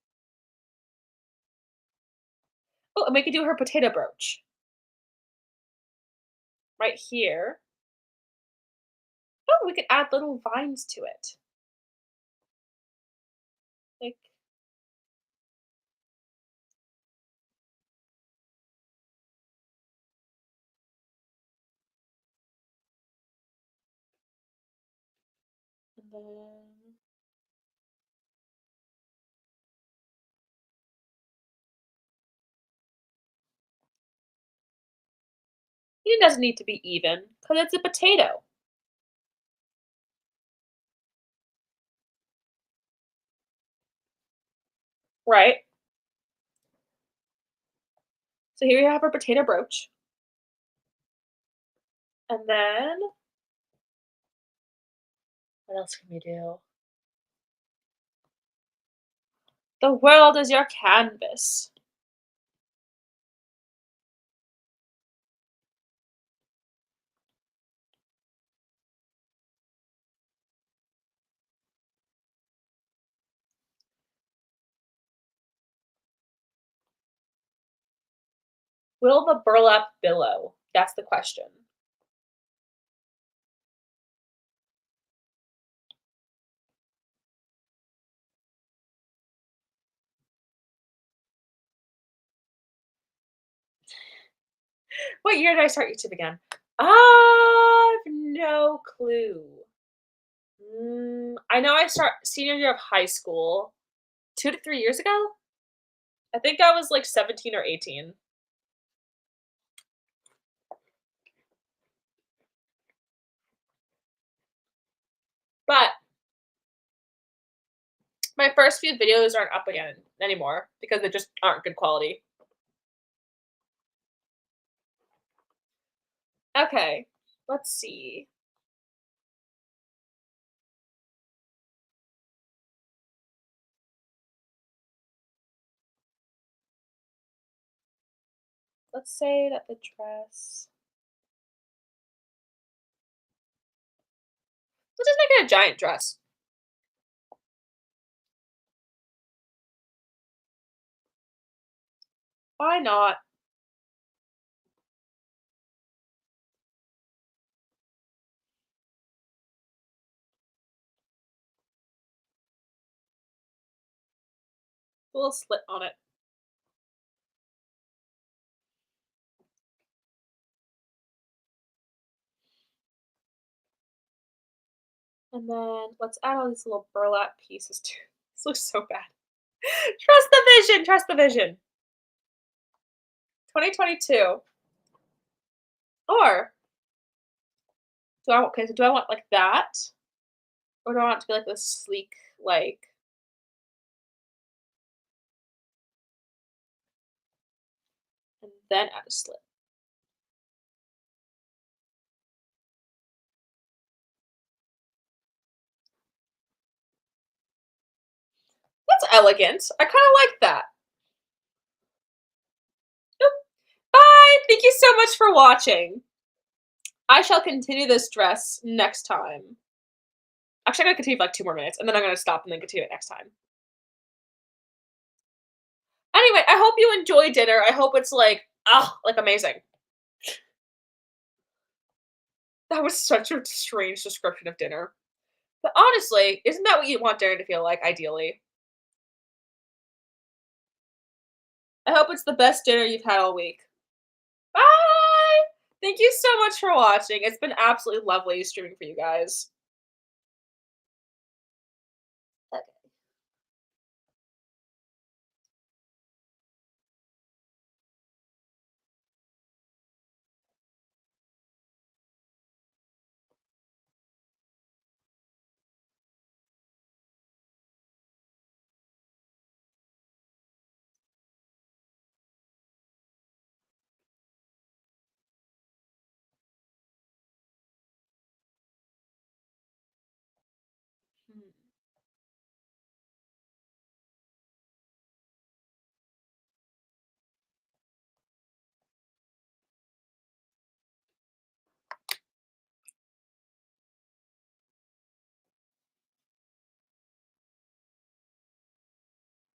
Oh, and we could do her potato brooch right here. Oh, we could add little vines to it. Like, and then It doesn't need to be even, because it's a potato. Right? So here you have our potato brooch. And then what else can we do? The world is your canvas. Will the burlap billow? That's the question. What year did I start YouTube again? I've no clue. I know I start senior year of high school 2 to 3 years ago? I think I was, like, 17 or 18. But my first few videos aren't up again anymore because they just aren't good quality. Okay, let's see. Let's say that the dress let's just make it a giant dress. Why not? A little slit on it. And then let's add all these little burlap pieces too. This looks so bad. Trust the vision, trust the vision. 2022. Or do I want like that? Or do I want it to be like this sleek, like and then add a slit? That's elegant. I kinda like that. Yep. Bye! Thank you so much for watching. I shall continue this dress next time. Actually, I'm gonna continue for like 2 more minutes, and then I'm gonna stop and then continue it next time. Anyway, I hope you enjoy dinner. I hope it's like, ah, like amazing. That was such a strange description of dinner. But honestly, isn't that what you want dinner to feel like, ideally? I hope it's the best dinner you've had all week. Bye! Thank you so much for watching. It's been absolutely lovely streaming for you guys.